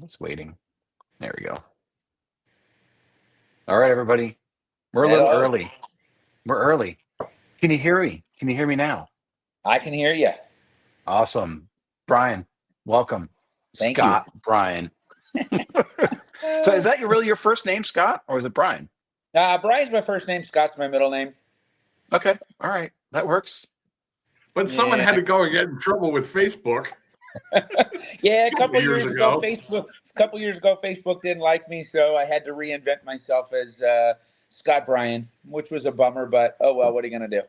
It's waiting. There we go. All right, everybody. We're a little Hello. early. We're early. Can you hear me? Can you hear me now? I can hear you. Awesome. Brian, welcome. Thank you. Scott, Brian. So is that really your first name, Scott, or is it Brian? Brian's my first name. Scott's my middle name. Okay. All right. That works. But someone had to go and get in trouble with Facebook. Yeah, a couple years ago, Facebook didn't like me, so I had to reinvent myself as Scott Bryan, which was a bummer. But oh well, what are you gonna do?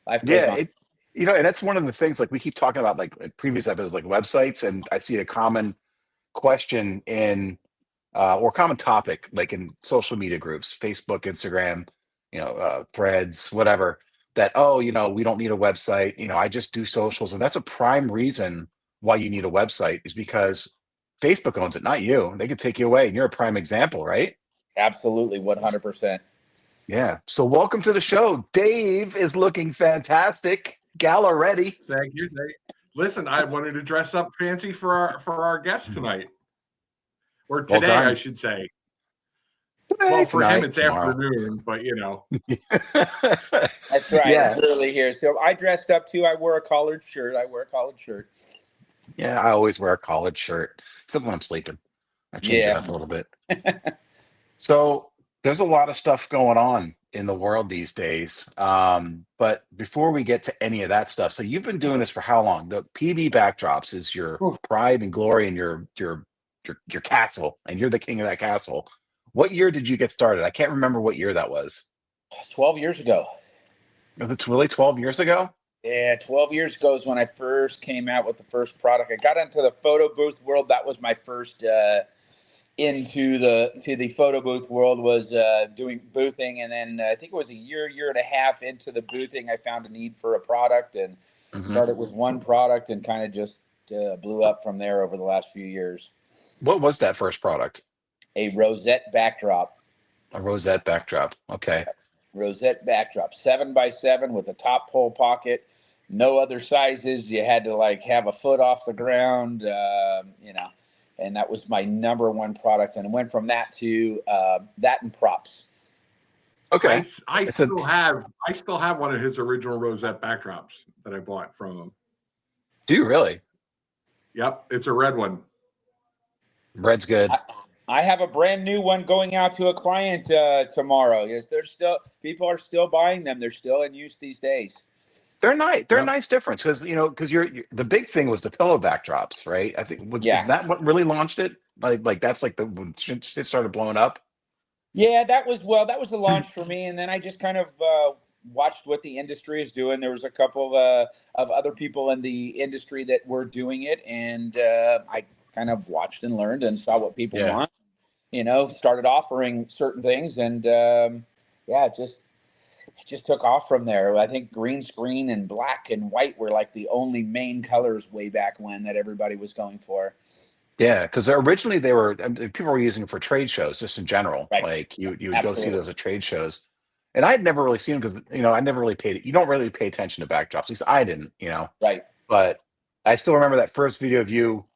Life goes on. And that's one of the things, like we keep talking about, like previous episodes, like websites, and I see a common question in or common topic, like in social media groups, Facebook, Instagram, Threads, whatever, that, we don't need a website. I just do socials. And that's a prime reason why you need a website, is because Facebook owns it, not you. They could take you away. And you're a prime example, right? Absolutely, 100%. Yeah. So welcome to the show. Dave is looking fantastic. Gala ready. Thank you. Listen, I wanted to dress up fancy for our guest tonight. Or today, well, I should say. Today, well, for tonight, him, it's tomorrow. afternoon, but That's right. Yeah. It's early here. So I dressed up too. I wore a collared shirt. Yeah, I always wear a collared shirt, except when I'm sleeping. I change it up a little bit. So there's a lot of stuff going on in the world these days. But before we get to any of that stuff, so you've been doing this for how long? The PB Backdrops is your pride and glory and your castle, and you're the king of that castle. What year did you get started? I can't remember what year that was. 12 years ago. It's really 12 years ago? Yeah, 12 years ago is when I first came out with the first product. I got into the photo booth world. That was my first into the photo booth world, was doing boothing. And then I think it was a year and a half into the boothing, I found a need for a product and started with one product and kind of just blew up from there over the last few years. What was that first product? A rosette backdrop. A rosette backdrop. Okay. Rosette backdrop, 7x7 with a top pole pocket. No other sizes. You had to have a foot off the ground, and that was my number one product. And it went from that to that and props. Okay. I still have one of his original rosette backdrops that I bought from him. Do you really? Yep, it's a red one. Red's good. I have a brand new one going out to a client tomorrow. Yes, people are still buying them. They're still in use these days. They're nice. They're a nice difference because you're the big thing was the pillow backdrops, right? I think is that what really launched it? Like that's like when shit started blowing up. Yeah, that was the launch for me, and then I just kind of watched what the industry is doing. There was a couple of other people in the industry that were doing it, and I kind of watched and learned and saw what people want. Started offering certain things, and it just took off from there. I think green screen and black and white were like the only main colors way back when that everybody was going for. Yeah, because originally people were using it for trade shows, just in general. Right. Like you would go see those at trade shows, and I'd never really seen them because I never really paid. You don't really pay attention to backdrops. At least I didn't. Right. But I still remember that first video of you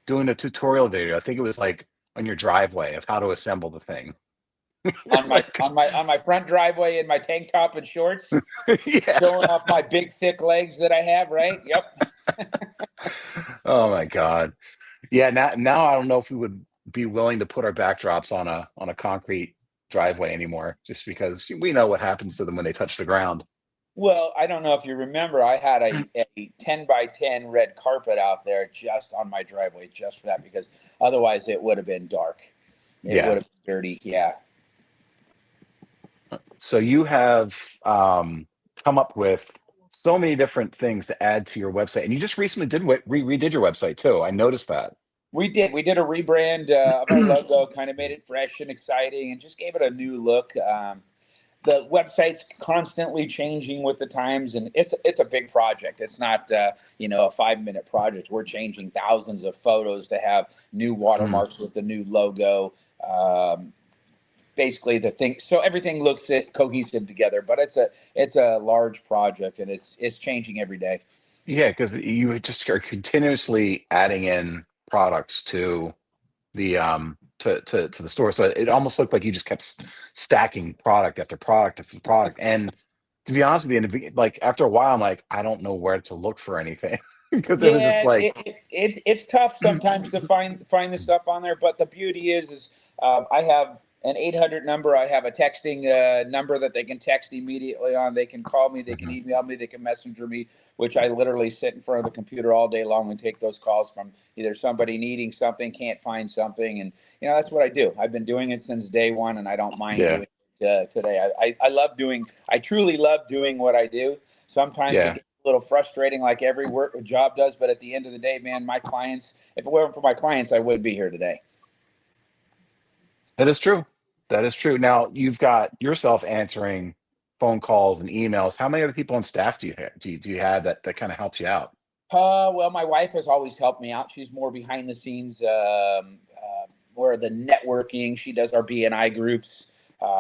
doing a tutorial video. I think it was like on your driveway of how to assemble the thing. on my front driveway in my tank top and shorts, showing off my big thick legs that I have. Right. Yep. Oh my God. Yeah. Now I don't know if we would be willing to put our backdrops on a concrete driveway anymore, just because we know what happens to them when they touch the ground. Well, I don't know if you remember, I had a 10x10 red carpet out there just on my driveway, just for that, because otherwise it would have been dark. It would have been dirty. Yeah. So you have come up with so many different things to add to your website, and you just recently redid your website too. I noticed that. We did a rebrand of our logo, kind of made it fresh and exciting, and just gave it a new look. The website's constantly changing with the times, and it's a big project. It's not a 5-minute project. We're changing thousands of photos to have new watermarks with the new logo. Basically, the thing, so everything looks cohesive together. But it's a large project, and it's changing every day. Yeah, because you just are continuously adding in products to to the store. So it almost looked like you just kept stacking product after product after product. And to be honest with you, like after a while, I'm like, I don't know where to look for anything because it was just Yeah, like, it's tough sometimes to find the stuff on there. But the beauty is I have an 800 number. I have a texting number that they can text immediately on. They can call me. They can Mhm. email me. They can messenger me. Which I literally sit in front of the computer all day long and take those calls from either somebody needing something, can't find something, and that's what I do. I've been doing it since day one, and I don't mind yeah, doing it today. I love doing. I truly love doing what I do. Sometimes it yeah, gets a little frustrating, like every work job does. But at the end of the day, man, my clients. If it weren't for my clients, I wouldn't be here today. that is true. That is true. Now you've got yourself answering phone calls and emails. How many other people on staff do you have? Do you have that kind of helps you out? Well, my wife has always helped me out. She's more behind the scenes, or the networking. She does our BNI groups,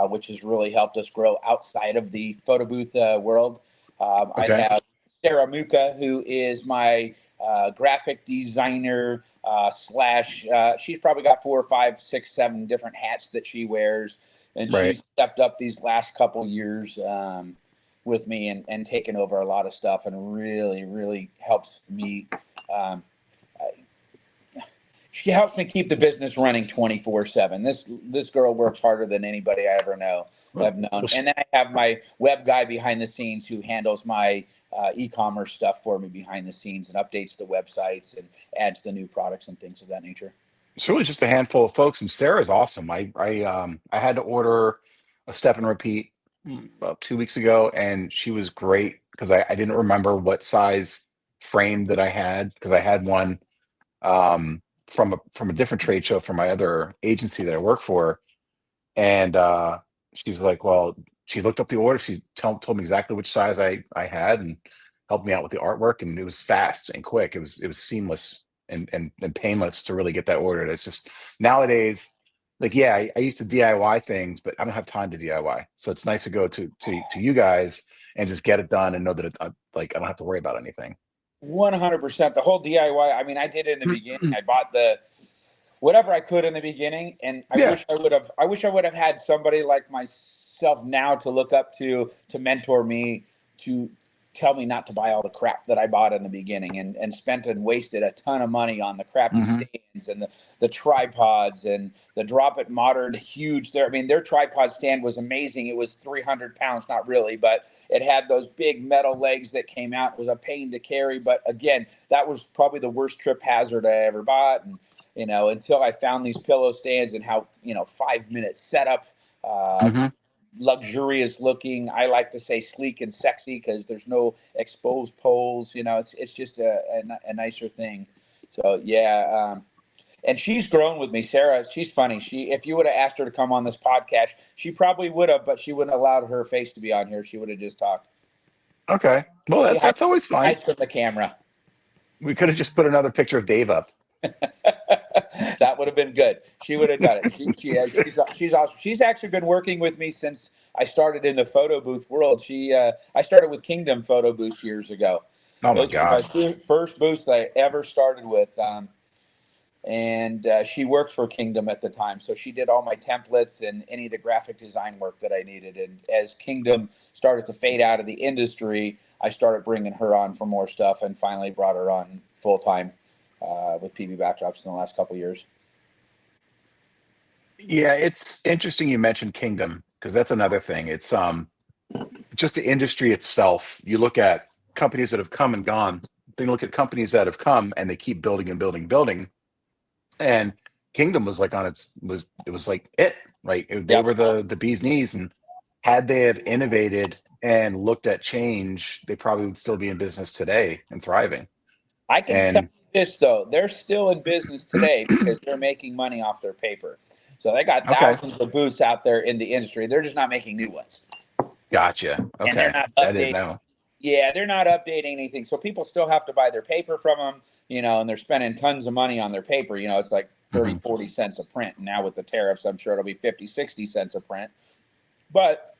which has really helped us grow outside of the photo booth world. I Okay. have Sarah Muka, who is my graphic designer slash. She's probably got 4 or 5, 6, 7 different hats that she wears, and Right. she's stepped up these last couple years. With me and taken over a lot of stuff and really helps me. Um, she helps me keep the business running 24/7. This girl works harder than anybody I ever have known. Well, And then I have my web guy behind the scenes who handles my e-commerce stuff for me behind the scenes and updates the websites and adds the new products and things of that nature. it's really just a handful of folks, and Sarah's awesome. I had to order a step and repeat about 2 weeks ago, and she was great because I didn't remember what size frame that I had because I had one from a different trade show from my other agency that I work for, and she's like, well, she looked up the order. She told me exactly which size I had and helped me out with the artwork. And it was fast and quick. It was seamless and painless to really get that ordered. It's just nowadays, like, yeah, I used to DIY things, but I don't have time to DIY. So it's nice to go to you guys and just get it done and know that like I don't have to worry about anything. 100%. The whole DIY. I mean, I did it in the beginning. I bought the whatever I could in the beginning, and I Yeah. wish I would have. I wish I would have had somebody like myself now to look up to mentor me, to tell me not to buy all the crap that I bought in the beginning and spent and wasted a ton of money on the crappy Hmm. stands and the tripods and the Drop It Modern huge. I mean, their tripod stand was amazing. It was 300 pounds, not really, but it had those big metal legs that came out. It was a pain to carry, but again, that was probably the worst trip hazard I ever bought. And until I found these pillow stands and how 5 minute setup, uh, Hmm. luxurious looking. I like to say sleek and sexy because there's no exposed poles. It's just a nicer thing. So yeah, and she's grown with me, Sarah. She's funny. If you would have asked her to come on this podcast, she probably would have, but she wouldn't have allowed her face to be on here. She would have just talked. Okay. Well, She that's always she fine. hides from the camera. We could have just put another picture of Dave up. That would have been good. She would have done it. She's awesome. She's actually been working with me since I started in the photo booth world. I started with Kingdom Photo Booths years ago. Oh my Those were my God. first booths I ever started with. And she worked for Kingdom at the time, so she did all my templates and any of the graphic design work that I needed. And as Kingdom started to fade out of the industry, I started bringing her on for more stuff, and finally brought her on full time with PB Backdrops in the last couple of years. Yeah, it's interesting you mentioned Kingdom because that's another thing. It's just the industry itself. You look at companies that have come and gone. Then you look at companies that have come and they keep building and building, building. And Kingdom was like it was like it, right? They Yep. were the bee's knees. And had they have innovated and looked at change, they probably would still be in business today and thriving. I can tell And you this though, they're still in business today because they're making money off their paper. So they got okay, thousands of booths out there in the industry. They're just not making new ones. gotcha. And they're Okay. not I didn't updating. know. Yeah, they're not updating anything. So people still have to buy their paper from them, and they're spending tons of money on their paper. It's like 30, Mhm. 40 cents a print. And now with the tariffs, I'm sure it'll be 50, 60 cents a print. But,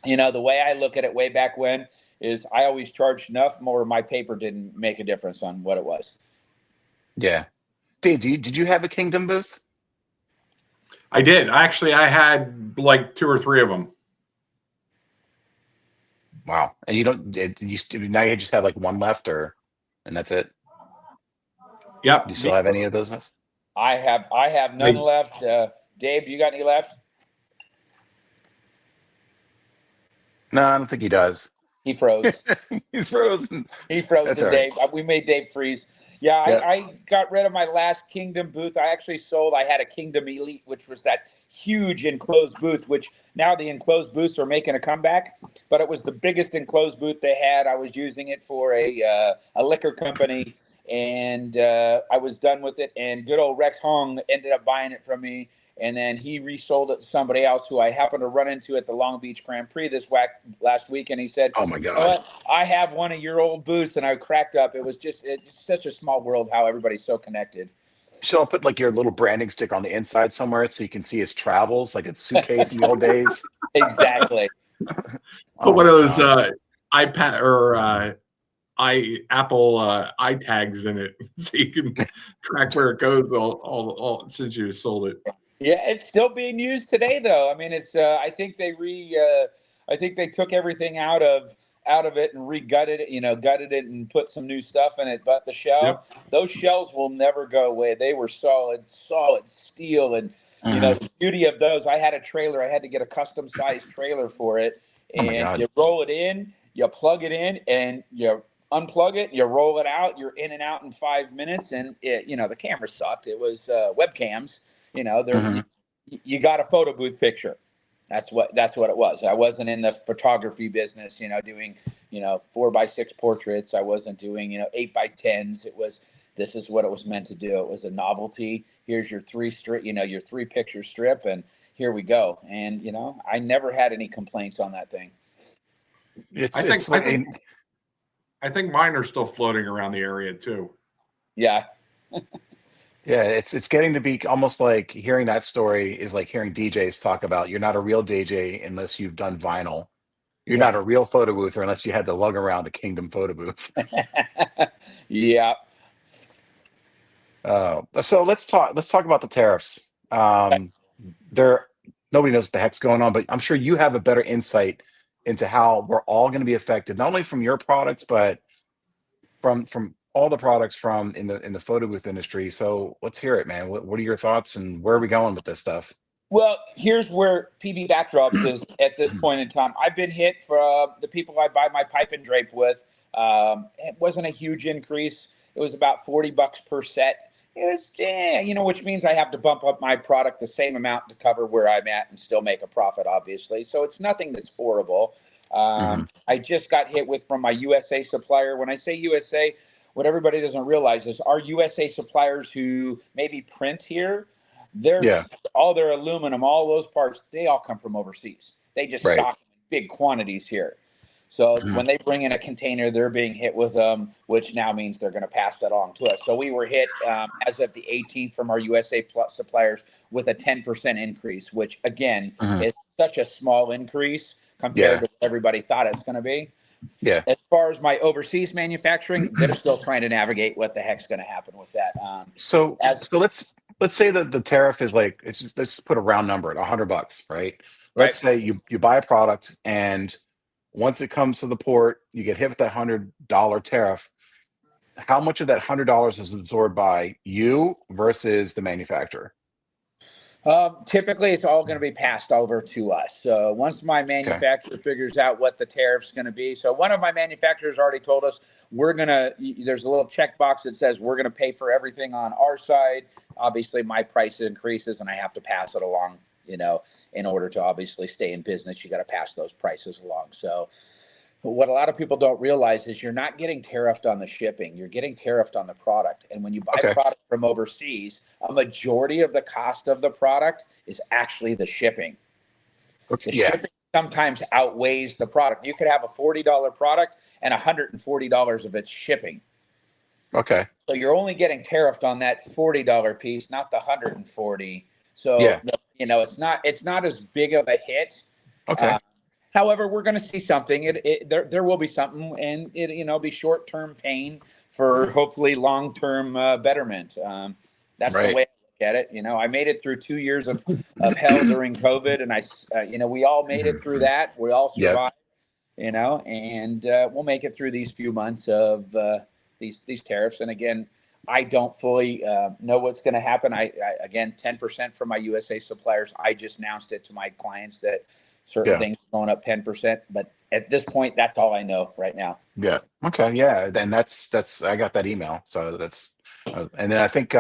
the way I look at it way back when is I always charged enough more. My paper didn't make a difference on what it was. Yeah. Dave, did you have a Kingdom booth? I did. Actually, I had like 2 or 3 of them. Wow. And you don't, now you just have like one left, and that's it. Yep. Do you still have any of those? I have none left. Dave, do you got any left? No, I don't think he does. He froze. He's frozen. He froze That's to all right. Dave. We made Dave freeze. Yeah, I got rid of my last Kingdom booth. I actually sold. I had a Kingdom Elite, which was that huge enclosed booth, which now the enclosed booths are making a comeback. But it was the biggest enclosed booth they had. I was using it for a liquor company, and I was done with it. And good old Rex Hong ended up buying it from me. And then he resold it to somebody else who I happened to run into at the Long Beach Grand Prix last week. And he said, Oh my "You know God. what? I have one of your old booths." And I cracked up. It's such a small world how everybody's so connected. So I'll put like your little branding stick on the inside somewhere so you can see his travels, like his suitcase in the old days. Exactly. Put one of those iPad or Apple iTags in it so you can track where it goes all since you sold it. Yeah, it's still being used today, though. I mean, it's. I think I think they took everything out of it and re-gutted it. Gutted it and put some new stuff in it. But the shell, those shells will never go away. They were solid steel, and the beauty of those. I had a trailer. I had to get a custom sized trailer for it, Oh my and God. you roll it in, you plug it in, and you unplug it, you roll it out. You're in and out in 5 minutes, and the camera sucked. It was webcams. You got a photo booth picture. That's what it was. I wasn't in the photography business, doing 4x6 portraits. I wasn't doing 8x10s. This is what it was meant to do. It was a novelty. Here's your 3 picture strip, and here we go. And I never had any complaints on that thing. I think mine are still floating around the area too. Yeah. Yeah, it's getting to be almost like hearing that story is like hearing DJs talk about you're not a real DJ unless you've done vinyl. You're not a real photo booth unless you had to lug around a Kingdom photo booth. Yeah. So let's talk about the tariffs. Nobody knows what the heck's going on, but I'm sure you have a better insight into how we're all going to be affected, not only from your products, but from all the products in the photo booth industry. So let's hear it, man. What are your thoughts, and where are we going with this stuff? Well, here's where PB Backdrops is at this point in time. I've been hit for the people I buy my pipe and drape with. It wasn't a huge increase. It was about $40 per set. Which means I have to bump up my product the same amount to cover where I'm at and still make a profit, obviously. So it's nothing that's horrible. I just got hit from my USA supplier. When I say USA, what everybody doesn't realize is our USA suppliers who maybe print here, all their aluminum, all those parts, they all come from overseas. They just stock in big quantities here. So when they bring in a container, they're being hit with them, which now means they're going to pass that on to us. So we were hit as of the 18th from our USA Plus suppliers with a 10% increase, which again is such a small increase compared to what everybody thought it's going to be. Yeah. As far as my overseas manufacturing, they're still trying to navigate what the heck's going to happen with that. So let's say that the tariff is like, let's put a round number at $100, right? Let's say you buy a product, and once it comes to the port, you get hit with that $100 tariff. How much of that $100 is absorbed by you versus the manufacturer? Typically, it's all going to be passed over to us. So once my manufacturer figures out what the tariff's going to be. So one of my manufacturers already told us there's a little checkbox that says we're going to pay for everything on our side. Obviously, my price increases and I have to pass it along, in order to obviously stay in business. You got to pass those prices along. So what a lot of people don't realize is you're not getting tariffed on the shipping. You're getting tariffed on the product. And when you buy product from overseas, a majority of the cost of the product is actually the shipping. The shipping sometimes outweighs the product. You could have a $40 product and $140 of its shipping. Okay. So you're only getting tariffed on that $40 piece, not the $140. So it's not as big of a hit. Okay. However, we're going to see something. There will be something, and it be short-term pain for hopefully long-term betterment. That's the way I look at it. I made it through 2 years of hell during COVID, and we all made it through that. We all Yep. survived, and we'll make it through these few months of these tariffs. And again, I don't fully know what's going to happen. Again, 10% from my USA suppliers. I just announced it to my clients that certain things are going up 10%. But at this point, that's all I know right now. Yeah. Okay. Yeah. And that's I got that email. So and then I think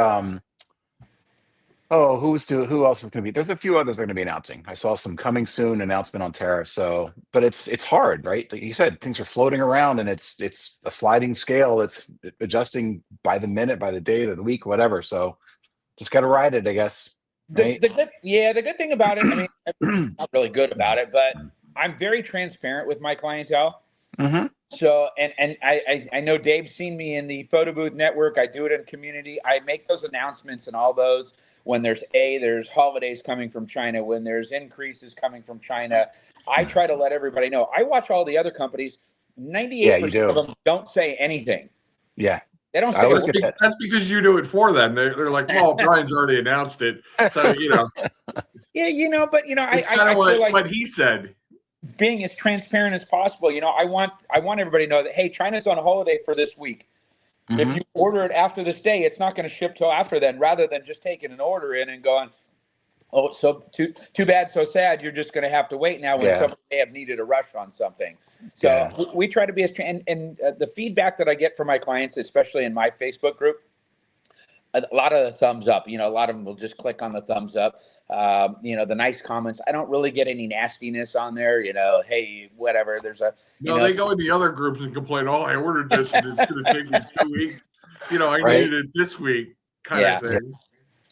who else is going to be? There's a few others that are going to be announcing. I saw some coming soon announcement on tariffs. So, but it's hard, right? Like you said, things are floating around, and it's a sliding scale. It's adjusting by the minute, by the day, the week, whatever. So, just got to ride it, I guess. Right? The good thing about it, I mean, I'm not really good about it, but I'm very transparent with my clientele. Mm-hmm. So, and I know Dave's seen me in the Photo Booth Network. I do it in community. I make those announcements and all those when there's holidays coming from China, when there's increases coming from China. I try to let everybody know. I watch all the other companies. 98% of them don't say anything. Yeah. They don't say that. That's because you do it for them. They're like, well, Brian's already announced it. So, Yeah, but it's I kind of feel like what he said. Being as transparent as possible. I want everybody to know that, hey, China's on a holiday for this week. Mm-hmm. If you order it after this day, it's not going to ship till after then, rather than just taking an order in and going, oh, so too bad, so sad. You're just going to have to wait now when somebody may have needed a rush on something. So we try to be as and the feedback that I get from my clients, especially in my Facebook group, a lot of the thumbs up. A lot of them will just click on the thumbs up. The nice comments. I don't really get any nastiness on there. Hey, whatever. There's they go in the other groups and complain. Oh, I ordered this, and it's going to take me 2 weeks. I needed it this week, kind of thing.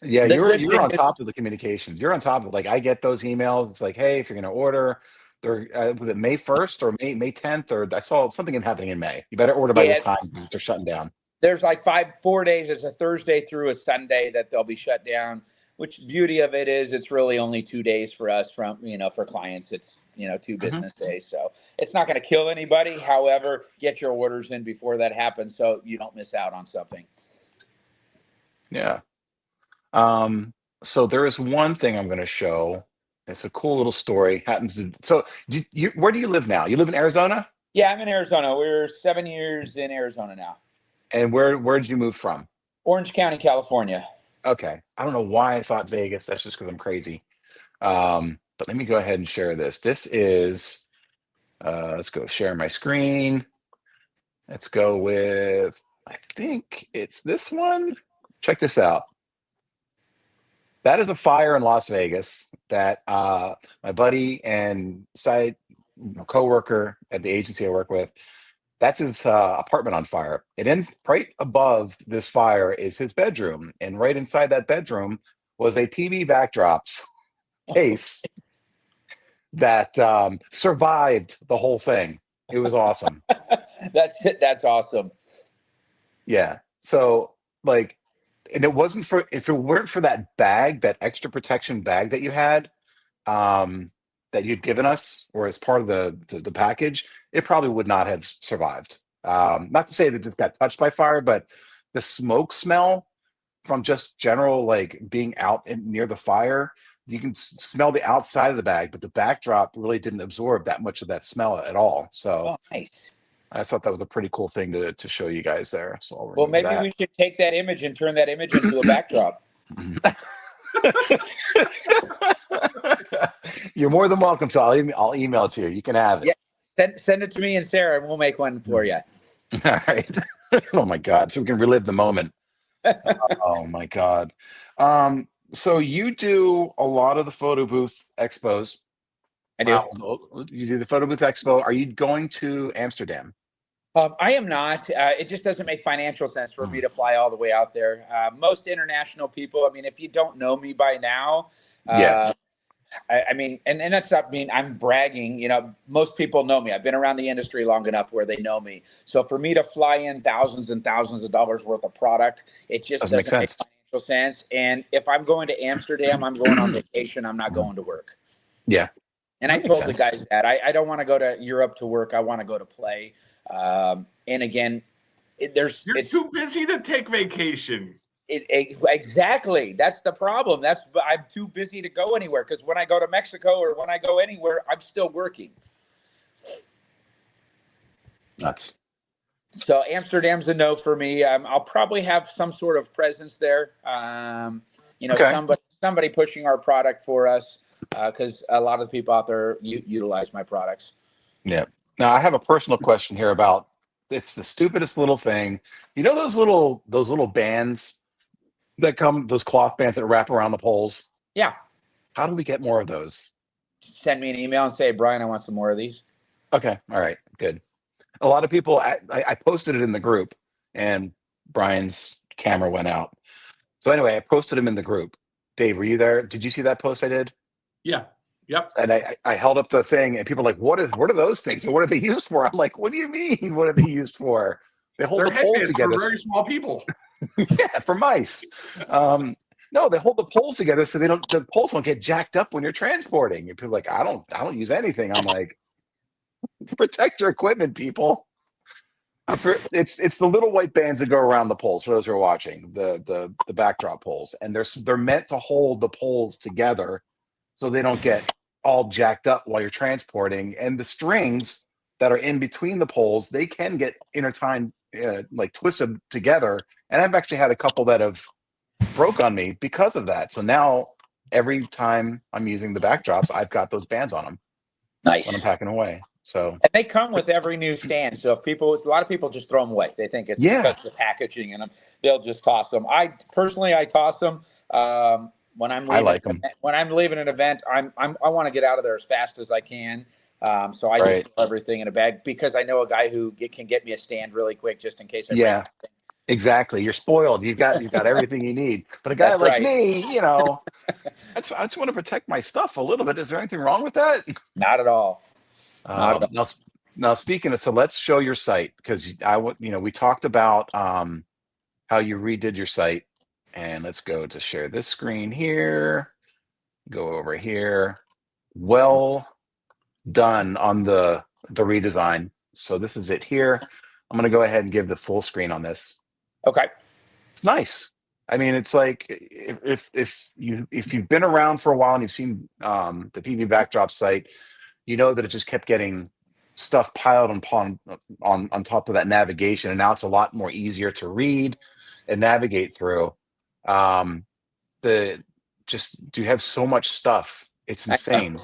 Yeah, you're on top of the communications. You're on top of I get those emails. It's like, hey, if you're going to order, they're was it May 1st or May 10th, or I saw something happening in May. You better order by this time because they're shutting down. There's 4 days. It's a Thursday through a Sunday that they'll be shut down. Which beauty of it is, it's really only 2 days for us for clients. It's 2 business days, so it's not going to kill anybody. However, get your orders in before that happens so you don't miss out on something. Yeah. So there is one thing I'm going to show. It's a cool little story. So where do you live now? You live in Arizona? Yeah, I'm in Arizona. We're 7 years in Arizona now. And where did you move from? Orange County, California. Okay. I don't know why I thought Vegas. That's just because I'm crazy. But let me go ahead and share this. This is, let's go share my screen. Let's go with, I think it's this one. Check this out. That is a fire in Las Vegas that my buddy and coworker at the agency I work with, that's his apartment on fire. And then right above this fire is his bedroom. And right inside that bedroom was a PB Backdrops case that survived the whole thing. It was awesome. That's awesome. Yeah. So and if it weren't for that bag, that extra protection bag that you had, that you'd given us, or as part of the package, it probably would not have survived. Not to say that it got touched by fire, but the smoke smell from just general being out near the fire, you can smell the outside of the bag, but the backdrop really didn't absorb that much of that smell at all. So nice. I thought that was a pretty cool thing to show you guys there. So maybe we should take that image and turn that image into a backdrop. You're more than welcome to. I'll email it to you. You can have it. Yeah, send it to me and Sarah, and we'll make one for you. All right. Oh my God! So we can relive the moment. Oh my God. So you do a lot of the photo booth expos. I do. You do the photo booth expo. Are you going to Amsterdam? I am not. It just doesn't make financial sense for me to fly all the way out there. Most international people, I mean, if you don't know me by now, I mean, and that's not mean I'm bragging. Most people know me. I've been around the industry long enough where they know me. So for me to fly in thousands and thousands of dollars worth of product, it just doesn't make financial sense. And if I'm going to Amsterdam, I'm going on vacation. I'm not going to work. Yeah. And I told the guys that I don't want to go to Europe to work. I want to go to play. And again, you're too busy to take vacation. Exactly. That's the problem. I'm too busy to go anywhere because when I go to Mexico or when I go anywhere, I'm still working. Nuts. So Amsterdam's a no for me. I'll probably have some sort of presence there. Okay. Somebody pushing our product for us because a lot of the people out there utilize my products. Yeah. Now I have a personal question here about it's the stupidest little thing. You know those little bands that come, those cloth bands that wrap around the poles? Yeah. How do we get more of those? Send me an email and say, Brian, I want some more of these. Okay. All right. Good. A lot of people, I posted it in the group and Brian's camera went out. So anyway, I posted him in the group. Dave, were you there? Did you see that post I did? Yeah. Yep. And I held up the thing and people are like, what are those things? And what are they used for? I'm like, what do you mean? What are they used for? They hold They're the poles headbands for together. very small people. Yeah, for mice. No, they hold the poles together so the poles don't get jacked up when you're transporting. And people are like, I don't use anything. I'm like, protect your equipment, people. It's the little white bands that go around the poles for those who are watching, the backdrop poles. And they're meant to hold the poles together so they don't get all jacked up while you're transporting. And the strings that are in between the poles, they can get intertwined, like twisted together. And I've actually had a couple that have broke on me because of that. So now every time I'm using the backdrops, I've got those bands on them Nice. when I'm packing away. So and they come with every new stand. So if a lot of people just throw them away. They think it's because of the packaging in them. They'll just toss them. I toss them. When I'm leaving, I like them. When I'm leaving an event, I want to get out of there as fast as I can. So I just throw everything in a bag because I know a guy who can get me a stand really quick just in case. Exactly. You're spoiled. You've got everything you need. But a guy like me, I just want to protect my stuff a little bit. Is there anything wrong with that? Not at all. Now speaking of, so let's show your site because we talked about how you redid your site, and let's go to share this screen here. Go over here. Well done on the redesign. So this is it here. I'm going to go ahead and give the full screen on this. Okay. It's nice. I mean, it's like if you've been around for a while and you've seen the PV Backdrop site, you know that it just kept getting stuff piled on top of that navigation, and now it's a lot more easier to read and navigate through. You have so much stuff. It's insane.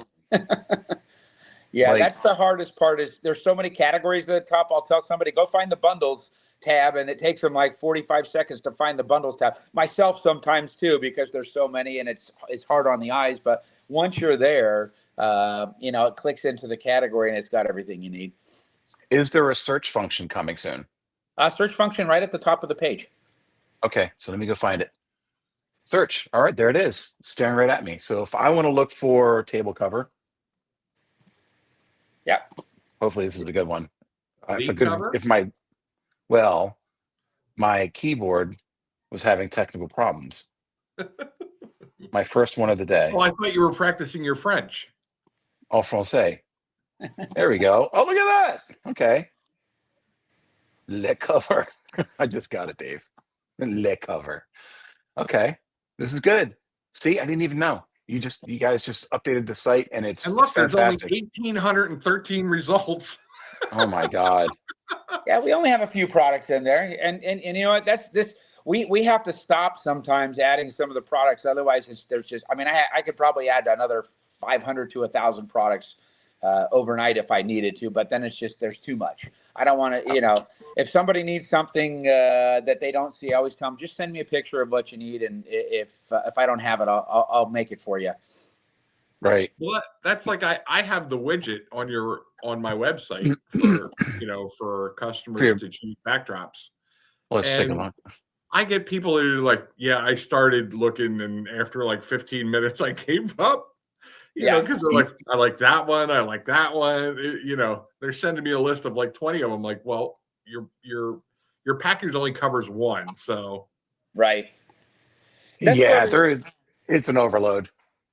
Yeah, that's the hardest part is there's so many categories at the top. I'll tell somebody, go find the bundles tab, and it takes them like 45 seconds to find the bundles tab. Myself sometimes too, because there's so many and it's hard on the eyes. But once you're there, it clicks into the category and it's got everything you need. Is there a search function coming soon? Search function right at the top of the page. Okay, so let me go find it. Search. All right, there it is, staring right at me. So if I want to look for table cover, yeah, hopefully this is a good one. Cover? My keyboard was having technical problems. My first one of the day. Oh, I thought you were practicing your French. En français. There we go. Oh, look at that. Okay. Le cover. I just got it, Dave. Le cover. Okay. This is good. See, I didn't even know. You guys just updated the site and it's there's only fantastic. 1,813 results. Oh my God. Yeah, we only have a few products in there. And you know what? That's this. We have to stop sometimes adding some of the products. Otherwise, I could probably add another 500 to 1,000 products overnight if I needed to, but then there's too much. I don't want to, if somebody needs something that they don't see, I always tell them, just send me a picture of what you need. And if I don't have it, I'll make it for you. Right. Well, that's like, I have the widget on my website for customers to choose backdrops. Let's take a look. I get people who are like, yeah, I started looking and after like 15 minutes, I gave up. Because they're like, I like that one. I like that one. They're sending me a list of like 20 of them. Like, well, your package only covers one. So. Right. It's an overload.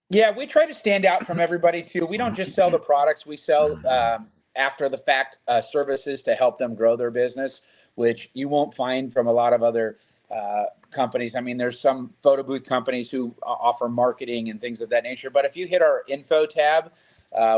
Yeah. We try to stand out from everybody too. We don't just sell the products. We sell, after the fact services to help them grow their business, which you won't find from a lot of other companies. I mean, there's some photo booth companies who offer marketing and things of that nature. But if you hit our info tab,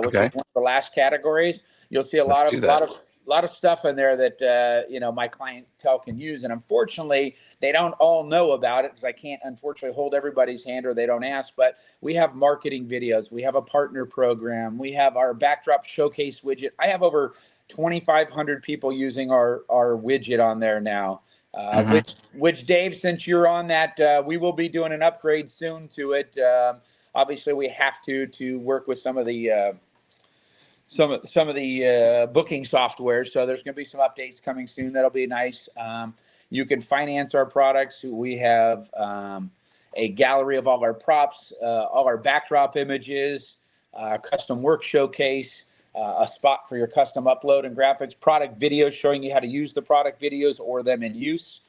which is one of the last categories, you'll see a lot of stuff in there that my clientele can use. And unfortunately, they don't all know about it because I can't unfortunately hold everybody's hand or they don't ask. But we have marketing videos, we have a partner program, we have our backdrop showcase widget. I have over 2,500 people using our widget on there now. Which Dave, since you're on that, we will be doing an upgrade soon to it. Obviously, we have to work with some of the booking software. So there's going to be some updates coming soon. That'll be nice. You can finance our products. We have a gallery of all our props, all our backdrop images, custom work showcase, a spot for your custom upload and graphics, product videos showing you how to use the product videos or them in use,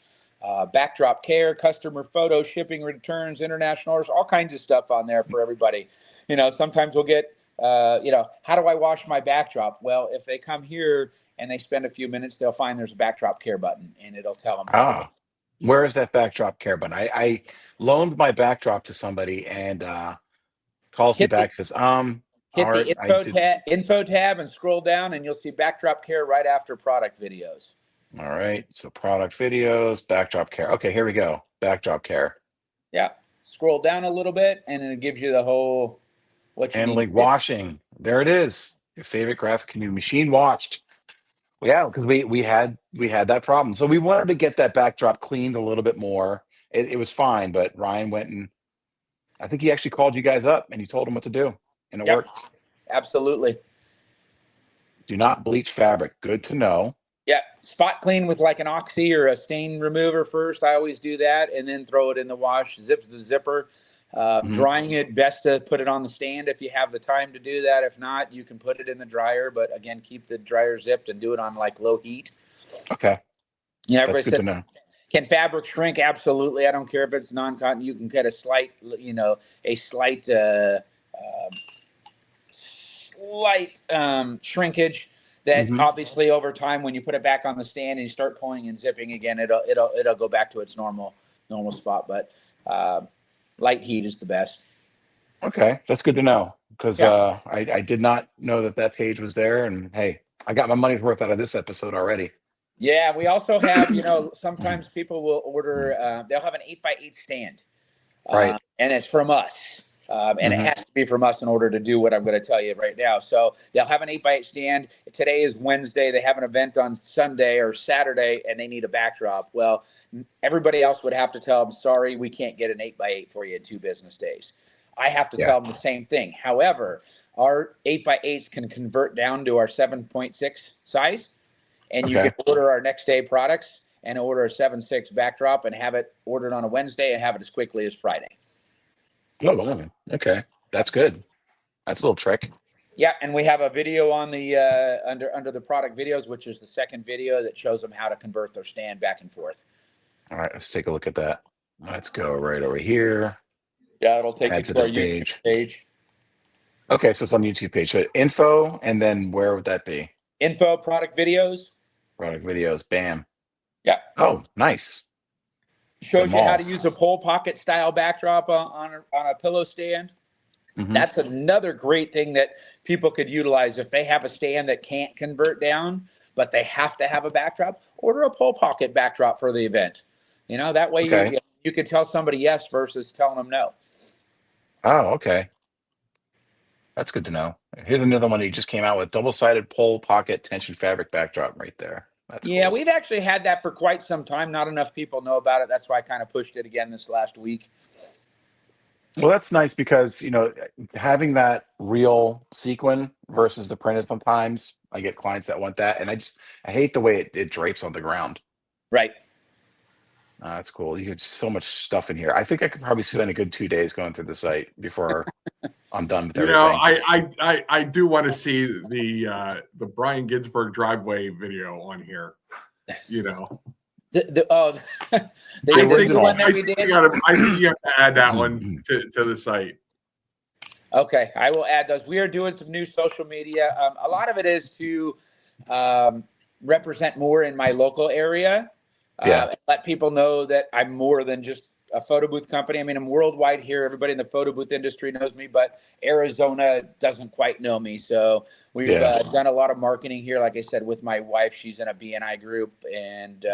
backdrop care, customer photos, shipping returns, international orders, all kinds of stuff on there for everybody. Sometimes we'll get, how do I wash my backdrop? Well, if they come here and they spend a few minutes, they'll find there's a backdrop care button and it'll tell them. Where is that backdrop care button? I loaned my backdrop to somebody and calls me back, says, hit the info tab and scroll down and you'll see backdrop care right after product videos. All right. So product videos, backdrop care. Okay, here we go. Backdrop care. Yeah. Scroll down a little bit and it gives you the whole what you handling washing. There it is. Your favorite graphic can be machine washed. Yeah, because we had that problem. So we wanted to get that backdrop cleaned a little bit more. It was fine, but Ryan went and I think he actually called you guys up and he told them what to do. And it worked. Absolutely. Do not bleach fabric. Good to know. Yeah. Spot clean with like an oxy or a stain remover first. I always do that and then throw it in the wash. Zips the zipper. Drying it, best to put it on the stand if you have the time to do that. If not, you can put it in the dryer. But again, keep the dryer zipped and do it on like low heat. Okay. Yeah. That's good to know. Can fabric shrink? Absolutely. I don't care if it's non-cotton. You can get a slight shrinkage that obviously over time when you put it back on the stand and you start pulling and zipping again, it'll go back to its normal spot. But light heat is the best. Okay, that's good to know because I did not know that page was there, and hey, I got my money's worth out of this episode already. Yeah, we also have sometimes people will order they'll have an 8x8 stand, right, and it's from us. And it has to be from us in order to do what I'm going to tell you right now. So they'll have an 8x8 stand. Today is Wednesday. They have an event on Sunday or Saturday, and they need a backdrop. Well, everybody else would have to tell them, sorry, we can't get an 8x8 for you in 2 business days. I have to tell them the same thing. However, our 8x8s can convert down to our 7.6 size, and you can order our next day products and order a 7.6 backdrop and have it ordered on a Wednesday and have it as quickly as Friday. Oh, okay. That's good. That's a little trick. Yeah, and we have a video on the under the product videos, which is the second video that shows them how to convert their stand back and forth. All right, let's take a look at that. Let's go right over here. Yeah, it'll take you to our YouTube page. Okay, so it's on the YouTube page. So info, and then where would that be? Info, product videos. Product videos, bam. Yeah. Oh, nice. Shows you how to use a pole pocket style backdrop on a pillow stand. That's another great thing that people could utilize if they have a stand that can't convert down, but they have to have a backdrop. Order a pole pocket backdrop for the event. That way you can tell somebody yes versus telling them no. Oh, okay. That's good to know. Here's another one he just came out with: double-sided pole pocket tension fabric backdrop right there. That's cool. We've actually had that for quite some time. Not enough people know about it. That's why I kind of pushed it again this last week. Well, that's nice because, having that real sequin versus the printed, sometimes I get clients that want that. And I hate the way it drapes on the ground. Right. That's cool. You get so much stuff in here. I think I could probably spend a good 2 days going through the site before I'm done with everything. I do want to see the Brian Ginsburg driveway video on here. I think you have to add that one to the site. Okay, I will add those. We are doing some new social media. A lot of it is to represent more in my local area. Yeah. Let people know that I'm more than just a photo booth company. I mean, I'm worldwide here. Everybody in the photo booth industry knows me, but Arizona doesn't quite know me. So we've Yeah. done a lot of marketing here. Like I said, with my wife, she's in a BNI group, and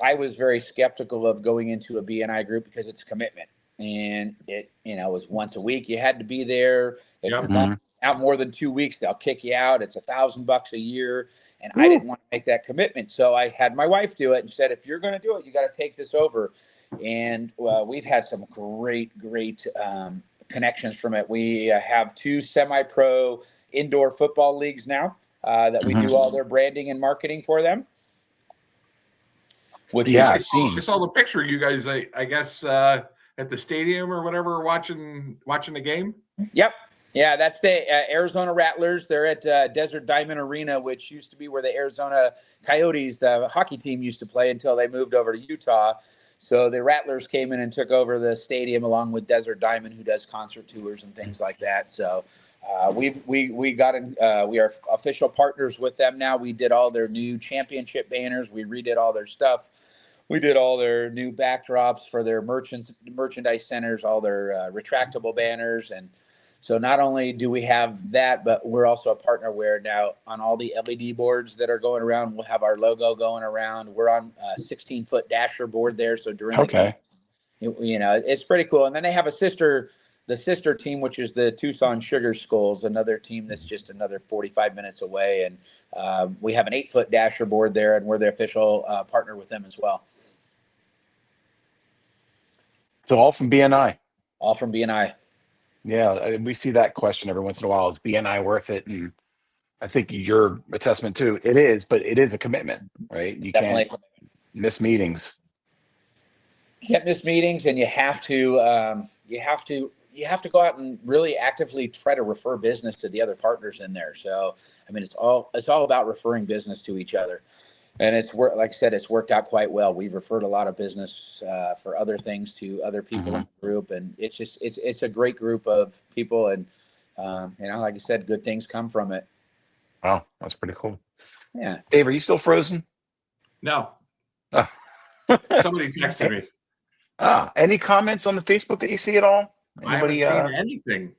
I was very skeptical of going into a BNI group because it's commitment, and it was once a week. You had to be there. If Yep. you're gone out more than 2 weeks, they'll kick you out. It's $1,000 a year, and I Woo. didn't want to make that commitment. So I had my wife do it and said, if you're going to do it, you got to take this over. And we've had some great connections from it. We have 2 semi-pro indoor football leagues now that we do all their branding and marketing for them. Which Yeah, I I've seen. saw the picture. You guys, I guess, at the stadium or whatever, watching the game. Yep. Yeah, that's the Arizona Rattlers. They're at Desert Diamond Arena, which used to be where the Arizona Coyotes, the hockey team, used to play until they moved over to Utah. So the Rattlers came in and took over the stadium along with Desert Diamond, who does concert tours and things like that. So we got in. We are official partners with them now. We did all their new championship banners. We redid all their stuff. We did all their new backdrops for their merchandise centers, all their retractable banners. And so not only do we have that, but we're also a partner where now on all the LED boards that are going around, we'll have our logo going around. We're on a 16-foot dasher board there. So during the game, it's pretty cool. And then they have the sister team, which is the Tucson Sugar Skulls, another team that's just another 45 minutes away. And we have an 8-foot dasher board there, and we're the official partner with them as well. So all from BNI. All from BNI. Yeah, we see that question every once in a while. Is BNI worth it? And I think you're a testament to it is, but it is a commitment, right? You Definitely. can't miss meetings. You can't miss meetings, and you have to go out and really actively try to refer business to the other partners in there. So, I mean, it's all about referring business to each other. And like I said, it's worked out quite well. We've referred a lot of business for other things to other people in the group, and it's a great group of people. And like I said, good things come from it. Wow, that's pretty cool. Yeah, Dave, are you still frozen? No. Oh. Somebody texted me. Any comments on the Facebook that you see at all? Anybody? I haven't seen anything.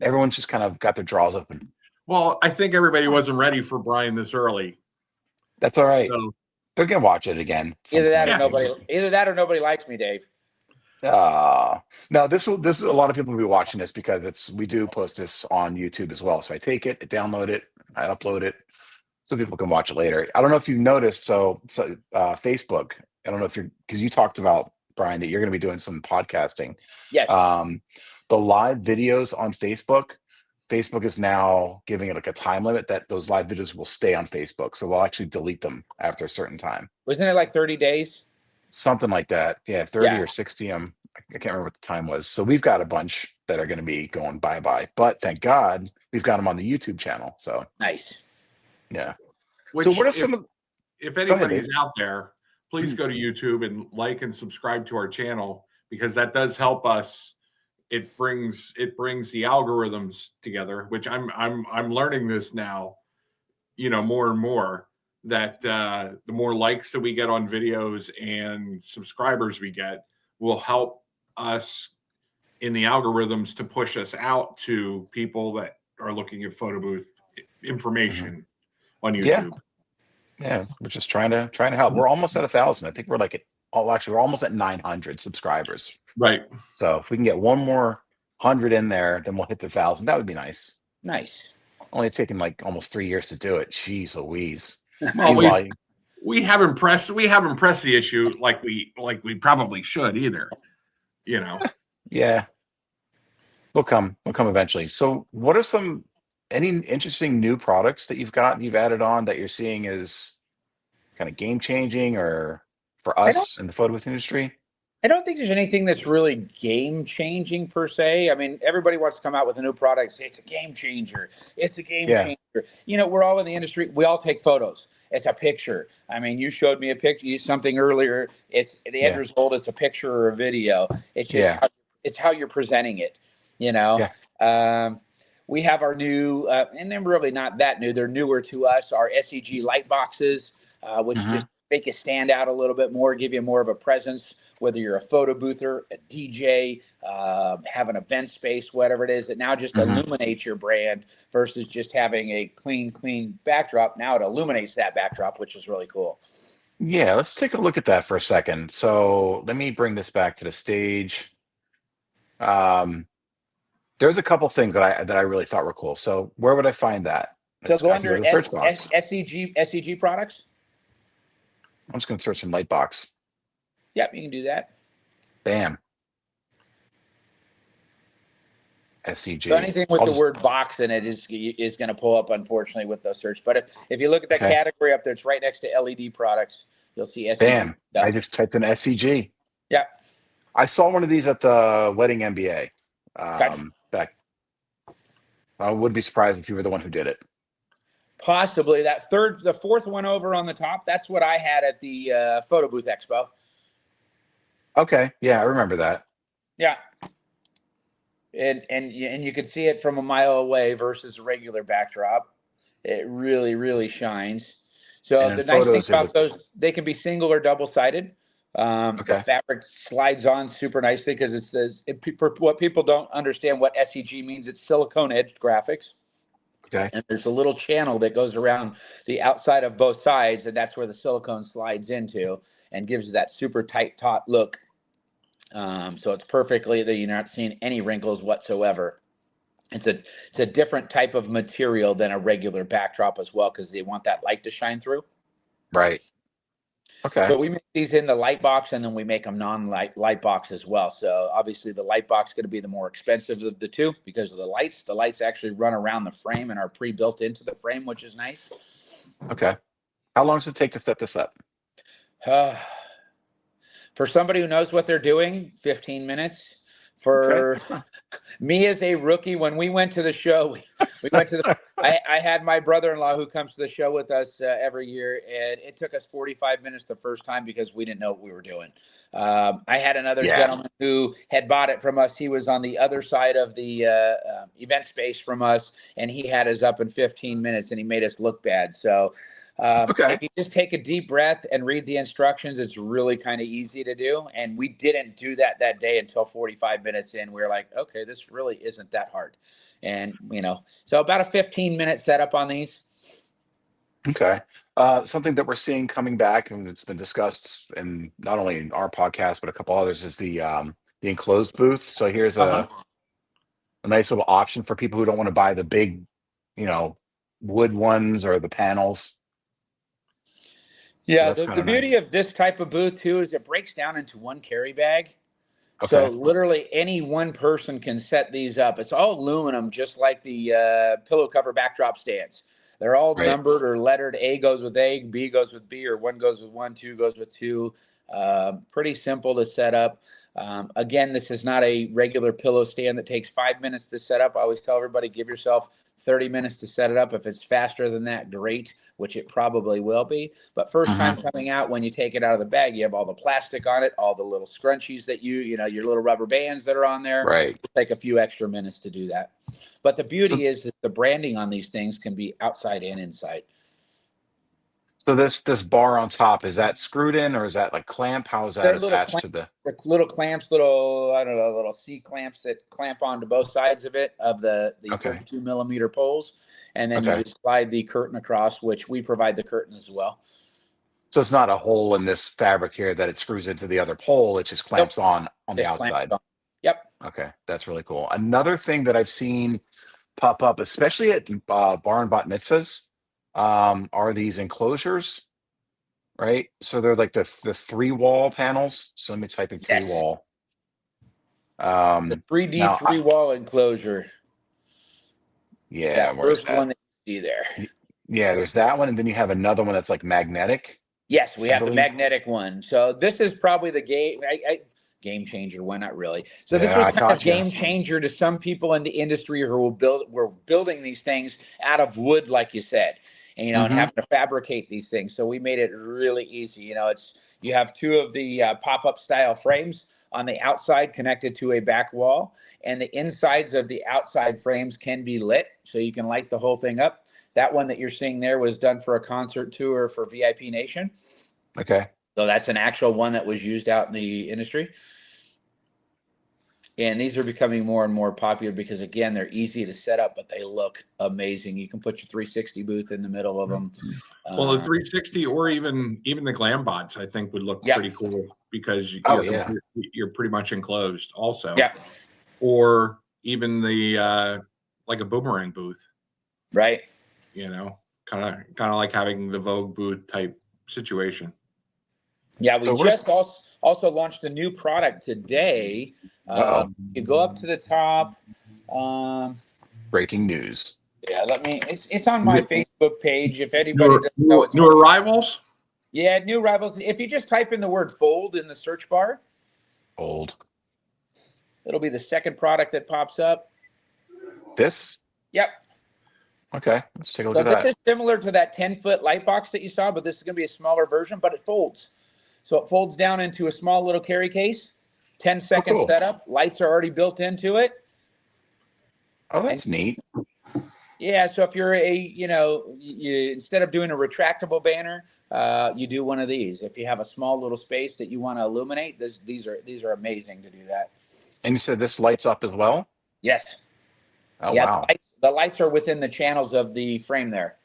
Everyone's just kind of got their jaws open. Well, I think everybody wasn't ready for Brian this early. That's all right. So, they're gonna watch it again. Either that or nobody likes me, Dave. No, this is a lot of people will be watching this because we do post this on YouTube as well. So I take it, I download it, I upload it, so people can watch it later. I don't know if you've noticed. So Facebook. I don't know if because you talked about, Brian, that you're going to be doing some podcasting. Yes. The live videos on Facebook is now giving it like a time limit that those live videos will stay on Facebook. So we'll actually delete them after a certain time. Wasn't it like 30 days? Something like that. Yeah, 30 or 60. I can't remember what the time was. So we've got a bunch that are going to be going bye-bye. But thank God we've got them on the YouTube channel. So nice. Yeah. So what are some if anybody's out there, please go to YouTube and like and subscribe to our channel, because that does help us. It brings the algorithms together, which I'm learning this now, more and more, that the more likes that we get on videos and subscribers we get will help us in the algorithms to push us out to people that are looking at photo booth information on YouTube. Yeah, we're just trying to help. We're almost at 1,000. I think we're we're almost at 900 subscribers. Right. So if we can get one more 100 in there, then we'll hit the 1,000. That would be nice. Nice. Only taken like almost 3 years to do it. Jeez Louise. Well, we haven't pressed the issue like we probably should either. Yeah. We'll come eventually. So what are any interesting new products that you've added on that you're seeing is kind of game changing or for us in the photo booth industry? I don't think there's anything that's really game changing per se. I mean, everybody wants to come out with a new product. Say it's a game changer. It's a game changer. We're all in the industry. We all take photos. It's a picture. I mean, you showed me a picture, something earlier. It's the end result. It's a picture or a video. It's just it's how you're presenting it. We have our new, and they're really not that new. They're newer to us. Our SEG light boxes, which just make you stand out a little bit more, give you more of a presence. Whether you're a photo boother, a DJ, have an event space, whatever it is, that now just illuminates your brand versus just having a clean backdrop. Now it illuminates that backdrop, which is really cool. Yeah, let's take a look at that for a second. So let me bring this back to the stage. There's a couple things that I really thought were cool. So where would I find that? So go I can under to the search box. SEG products. I'm just going to search some Lightbox. Yep, you can do that. Bam. SEG. So anything with the word box in it is going to pull up, unfortunately, with the search. But if you look at that category up there, it's right next to LED products. You'll see SEG. Bam. I just typed in SEG. Yeah. I saw one of these at the Wedding MBA. Back. I would be surprised if you were the one who did it. Possibly. The fourth one over on the top, that's what I had at the Photo Booth Expo. Okay. Yeah, I remember that. Yeah. And you can see it from a mile away versus a regular backdrop. It really, really shines. So the nice thing about those, they can be single or double-sided. The fabric slides on super nicely because what people don't understand what SEG means. It's silicone edged graphics. Okay. And there's a little channel that goes around the outside of both sides, and that's where the silicone slides into and gives you that super tight taut look. So it's perfectly that you're not seeing any wrinkles whatsoever. It's a different type of material than a regular backdrop as well because they want that light to shine through. Right. Okay. So we make these in the light box, and then we make them light box as well. So obviously the light box is going to be the more expensive of the two because of the lights. The lights actually run around the frame and are pre-built into the frame, which is nice. Okay. How long does it take to set this up? For somebody who knows what they're doing, 15 minutes. For me as a rookie, when we went to the show, we went to the. I had my brother-in-law who comes to the show with us every year, and it took us 45 minutes the first time because we didn't know what we were doing. I had another gentleman who had bought it from us. He was on the other side of the event space from us, and he had us up in 15 minutes, and he made us look bad. So. If you just take a deep breath and read the instructions, it's really kind of easy to do. And we didn't do that day until 45 minutes in. We were like, okay, this really isn't that hard. And, so about a 15-minute setup on these. Okay. Something that we're seeing coming back, and it's been discussed in not only in our podcast, but a couple others, is the enclosed booth. So here's a nice little option for people who don't want to buy the big, wood ones or the panels. Yeah, so the beauty of this type of booth too is it breaks down into one carry bag. Okay. So literally any one person can set these up. It's all aluminum, just like the pillow cover backdrop stands. They're all numbered or lettered. A goes with A, B goes with B, or 1 goes with 1, 2 goes with 2. Pretty simple to set up. Again, this is not a regular pillow stand that takes 5 minutes to set up. I always tell everybody, give yourself 30 minutes to set it up. If it's faster than that, great, which it probably will be. But first time coming out, when you take it out of the bag, you have all the plastic on it, all the little scrunchies that your little rubber bands that are on there. Right. It'll take a few extra minutes to do that. But the beauty is that the branding on these things can be outside and inside. So this bar on top, is that screwed in or is that like clamp? How is that attached to the little clamps, little C clamps that clamp onto both sides of it of the 2 millimeter poles. And then you just slide the curtain across, which we provide the curtain as well. So it's not a hole in this fabric here that it screws into the other pole. It just clamps on the outside. Yep. Okay. That's really cool. Another thing that I've seen pop up, especially at bar and bat mitzvahs, are these enclosures, right? So they're like the 3-wall panels. So let me type in 3-wall. The 3D 3-wall enclosure. Yeah, that first one that you see there. Yeah, there's that one, and then you have another one that's like magnetic. Yes, we have the magnetic one. So this is probably the game changer. Why not really? So this was kind of game changer to some people in the industry who were building these things out of wood, like you said. and and having to fabricate these things. So we made it really easy. You have two of the pop-up style frames on the outside connected to a back wall, and the insides of the outside frames can be lit, so you can light the whole thing up. That one that you're seeing there was done for a concert tour for VIP Nation. Okay. So that's an actual one that was used out in the industry. And these are becoming more and more popular because, again, they're easy to set up, but they look amazing. You can put your 360 booth in the middle of them. Well, the 360 or even the Glam Bots, I think, would look pretty cool because you're pretty much enclosed also. Yeah. Or even the like a Boomerang booth. Right. Kind of like having the Vogue booth type situation. Yeah, we just also launched a new product today. You go up to the top. Breaking news. Yeah, it's on my Facebook page. If anybody doesn't know, it's new arrivals. Yeah, new arrivals. If you just type in the word "fold" in the search bar, Fold. It'll be the second product that pops up. This? Yep. Okay, let's take a look at that. This is similar to that 10-foot light box that you saw, but this is going to be a smaller version, but it folds. So it folds down into a small little carry case. 10-second setup. Lights are already built into it. Oh, that's neat. Yeah, so if you're instead of doing a retractable banner, you do one of these. If you have a small little space that you want to illuminate, these are amazing to do that. And you said this lights up as well? Yes. Oh, wow. The lights are within the channels of the frame there.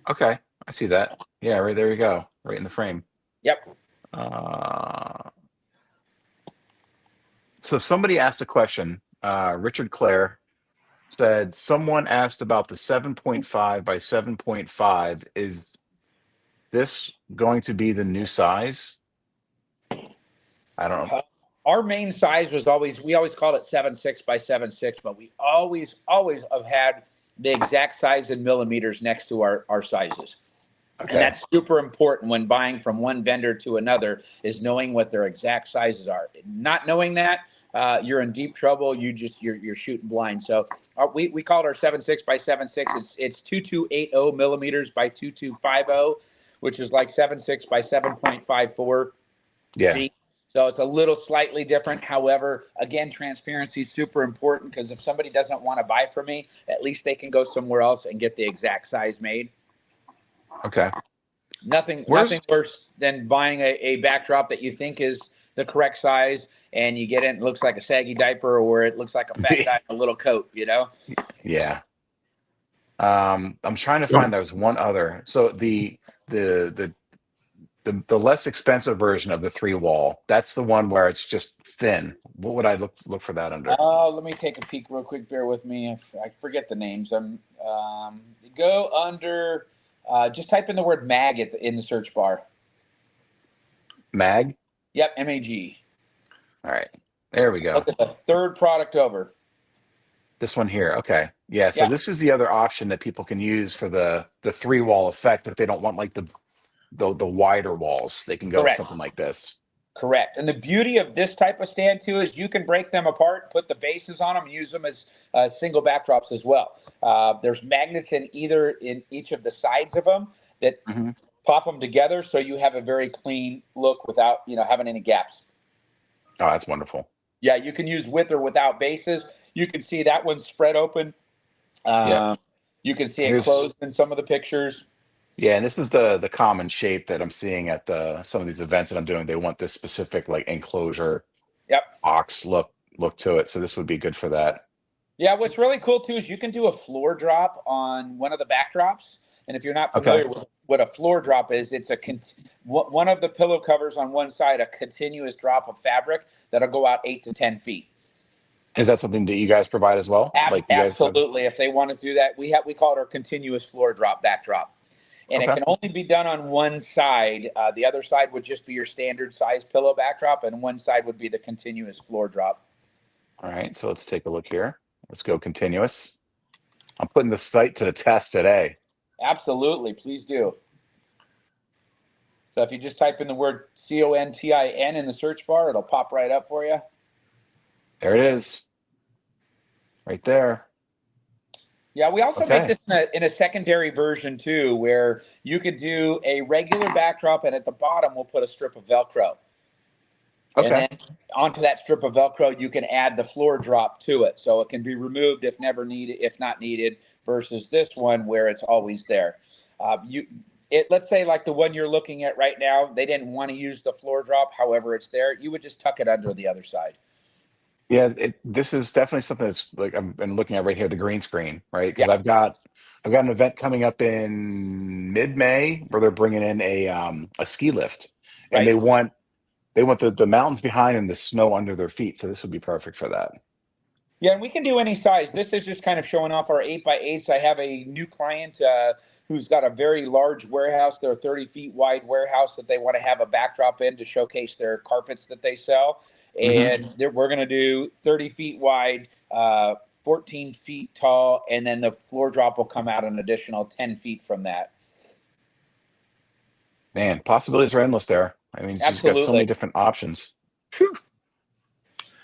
Okay, I see that. Yeah, right there you go. Right in the frame. Yep. So somebody asked a question. Richard Clare said, someone asked about the 7.5 by 7.5. Is this going to be the new size? I don't know. Our main size was we always called it 7.6 by 7.6, but we always have had the exact size in millimeters next to our sizes. Okay. And that's super important when buying from one vendor to another, is knowing what their exact sizes are. Not knowing that, you're in deep trouble. You're shooting blind. So we called our 7.6 by 7.6. It's 2280 millimeters by 2250, which is like 7.6 by 7.54 feet. So it's a little slightly different. However, again, transparency is super important, because if somebody doesn't want to buy from me, at least they can go somewhere else and get the exact size made. Okay. Nothing worse than buying a backdrop that you think is the correct size, and you get it, it looks like a saggy diaper, or it looks like a fat guy in a little coat, Yeah. I'm trying to find, there's one other. So the less expensive version of the 3-wall, that's the one where it's just thin. What would I look for that under? Let me take a peek real quick. Bear with me. I forget the names. Go under. Just type in the word MAG in the search bar. MAG? Yep, MAG. All right, there we go. Look at the third product over. This one here. Okay, yeah. So this is the other option that people can use for the 3-wall effect. If they don't want like the wider walls, they can go with something like this. Correct. And the beauty of this type of stand too is you can break them apart, put the bases on them, and use them as single backdrops as well. There's magnets in each of the sides of them that pop them together, so you have a very clean look without having any gaps. Oh, that's wonderful. Yeah, you can use with or without bases. You can see that one's spread open. You can see it closed in some of the pictures. Yeah, and this is the common shape that I'm seeing at some of these events that I'm doing. They want this specific like enclosure, box look to it. So this would be good for that. Yeah, what's really cool too is you can do a floor drop on one of the backdrops. And if you're not familiar with what a floor drop is, it's one of the pillow covers on one side, a continuous drop of fabric that'll go out 8 to 10 feet. Is that something that you guys provide as well? Absolutely. If they want to do that, we call it our continuous floor drop backdrop. And it can only be done on one side. The other side would just be your standard size pillow backdrop, and one side would be the continuous floor drop. All right, so let's take a look here. Let's go continuous. I'm putting the site to the test today. Absolutely, please do. So if you just type in the word CONTIN in the search bar, it'll pop right up for you. There it is. Right there. Yeah, we also make Okay. this in a secondary version too, where you could do a regular backdrop, and at the bottom we'll put a strip of Velcro, and Okay. then onto that strip of Velcro you can add the floor drop to it, so it can be removed if never needed, if not needed. Versus this one where it's always there. Let's say like the one you're looking at right now, they didn't want to use the floor drop. However, it's there. You would just tuck it under the other side. Yeah, this is definitely something that's like I've been looking at right here, the green screen, right? Yeah, Because I've got an event coming up in mid-May where they're bringing in a ski lift, and right. they want the mountains behind and the snow under their feet. So this would be perfect for that. Yeah, and we can do any size. This is just kind of showing off our 8x8s. I have a new client who's got a very large warehouse. They're a 30 feet wide warehouse that they want to have a backdrop in to showcase their carpets that they sell. Hmm. And we're going to do 30 feet wide, 14 feet tall, and then the floor drop will come out an additional 10 feet from that. Man, possibilities are endless there. I mean, she's got so many Absolutely. different options. Whew.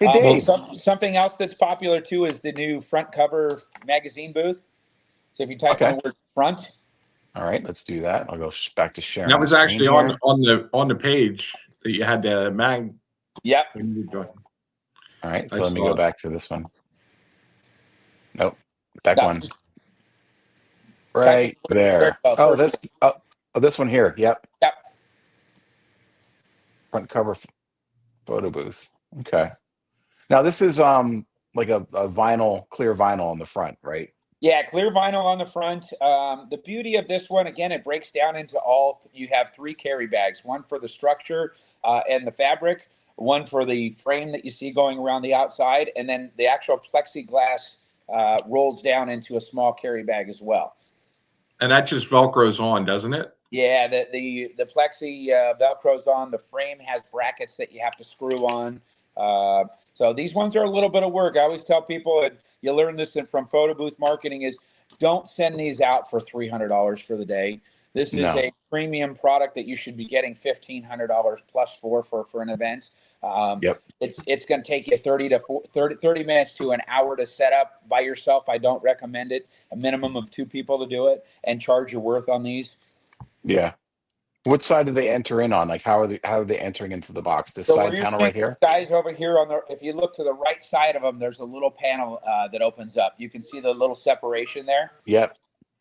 Hey, Well, Dave. Something else that's popular too is the new front cover magazine booth. So if you type in Okay. the word front, All right, let's do that. I'll go back to sharing that the was screen actually here. on the page that you had the mag. yep. When you were doing. All right, I so let me saw go it. back to this one. Nope, back No, one. type Right in- there. go. Oh, First. this one here. Yep, Yep. front cover photo booth. Okay. Now this is like a vinyl, clear vinyl on the front, right? Yeah, clear vinyl on the front. The beauty of this one, again, it breaks down into you have 3 carry bags, one for the structure and the fabric, one for the frame that you see going around the outside, and then the actual plexiglass rolls down into a small carry bag as well. And that just Velcros on, doesn't it? Yeah, the plexi Velcro's on. The frame has brackets that you have to screw on. So these ones are a little bit of work. I always tell people, and you learn this from photo booth marketing, is don't send these out for $300 for the day. This is No. a premium product that you should be getting $1,500 plus for an event. Yep. It's going to take you 30 minutes to an hour to set up by yourself. I don't recommend it. A minimum of 2 people to do it, and charge your worth on these. Yeah. What side do they enter in on? Like how are they entering into the box? This So side we're panel using right here? guys over here on the. If you look to the right side of them, there's a little panel that opens up. You can see the little separation there. Yep.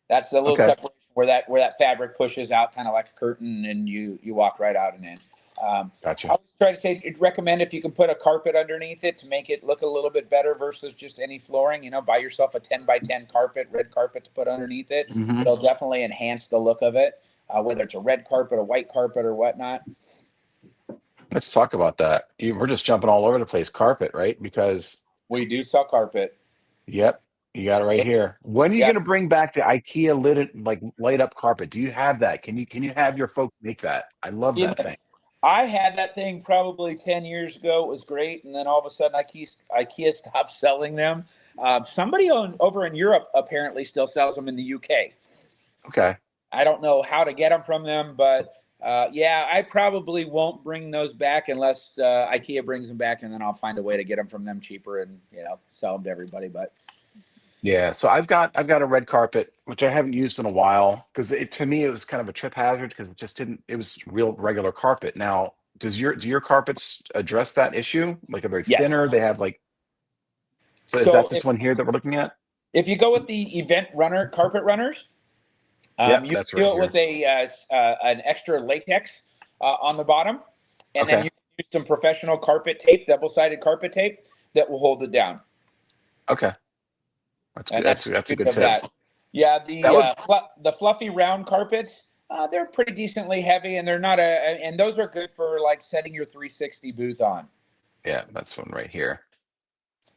That's the little Okay. separation where that fabric pushes out, kind of like a curtain, and you walk right out and in. I Gotcha. always try to say, recommend if you can put a carpet underneath it to make it look a little bit better versus just any flooring. You know, buy yourself a 10 by 10 carpet, red carpet to put underneath it. Hmm. It'll definitely enhance the look of it, whether it's a red carpet, a white carpet, or whatnot. Let's talk about that. We're just jumping all over the place. Carpet, right? Because We do sell carpet. yep, you got it right here. When are you Yep. going to bring back the IKEA light up carpet? Do you have that? Can you have your folks make that? I love You that know, thing. I had that thing probably 10 years ago. It was great. And then all of a sudden, IKEA stopped selling them. Somebody over in Europe apparently still sells them in the UK. Okay. I don't know how to get them from them, but yeah, I probably won't bring those back unless IKEA brings them back, and then I'll find a way to get them from them cheaper and sell them to everybody. But Yeah, so I've got a red carpet which I haven't used in a while because to me it was kind of a trip hazard because it was real regular carpet. Now, do your carpets address that issue? Like are they yes. thinner? They have so is So that this one here that we're looking at? if you go with the event runner carpet runners, Yep, you that's can do right it here. with an extra latex on the bottom, and then Okay. you can use some professional carpet tape, double-sided carpet tape that will hold it down. Okay. That's good. And That's the a beauty good of tip. that. Yeah, That would the fluffy round carpets, they're pretty decently heavy, and they're not and those are good for like setting your 360 booth on. yeah, that's one right here.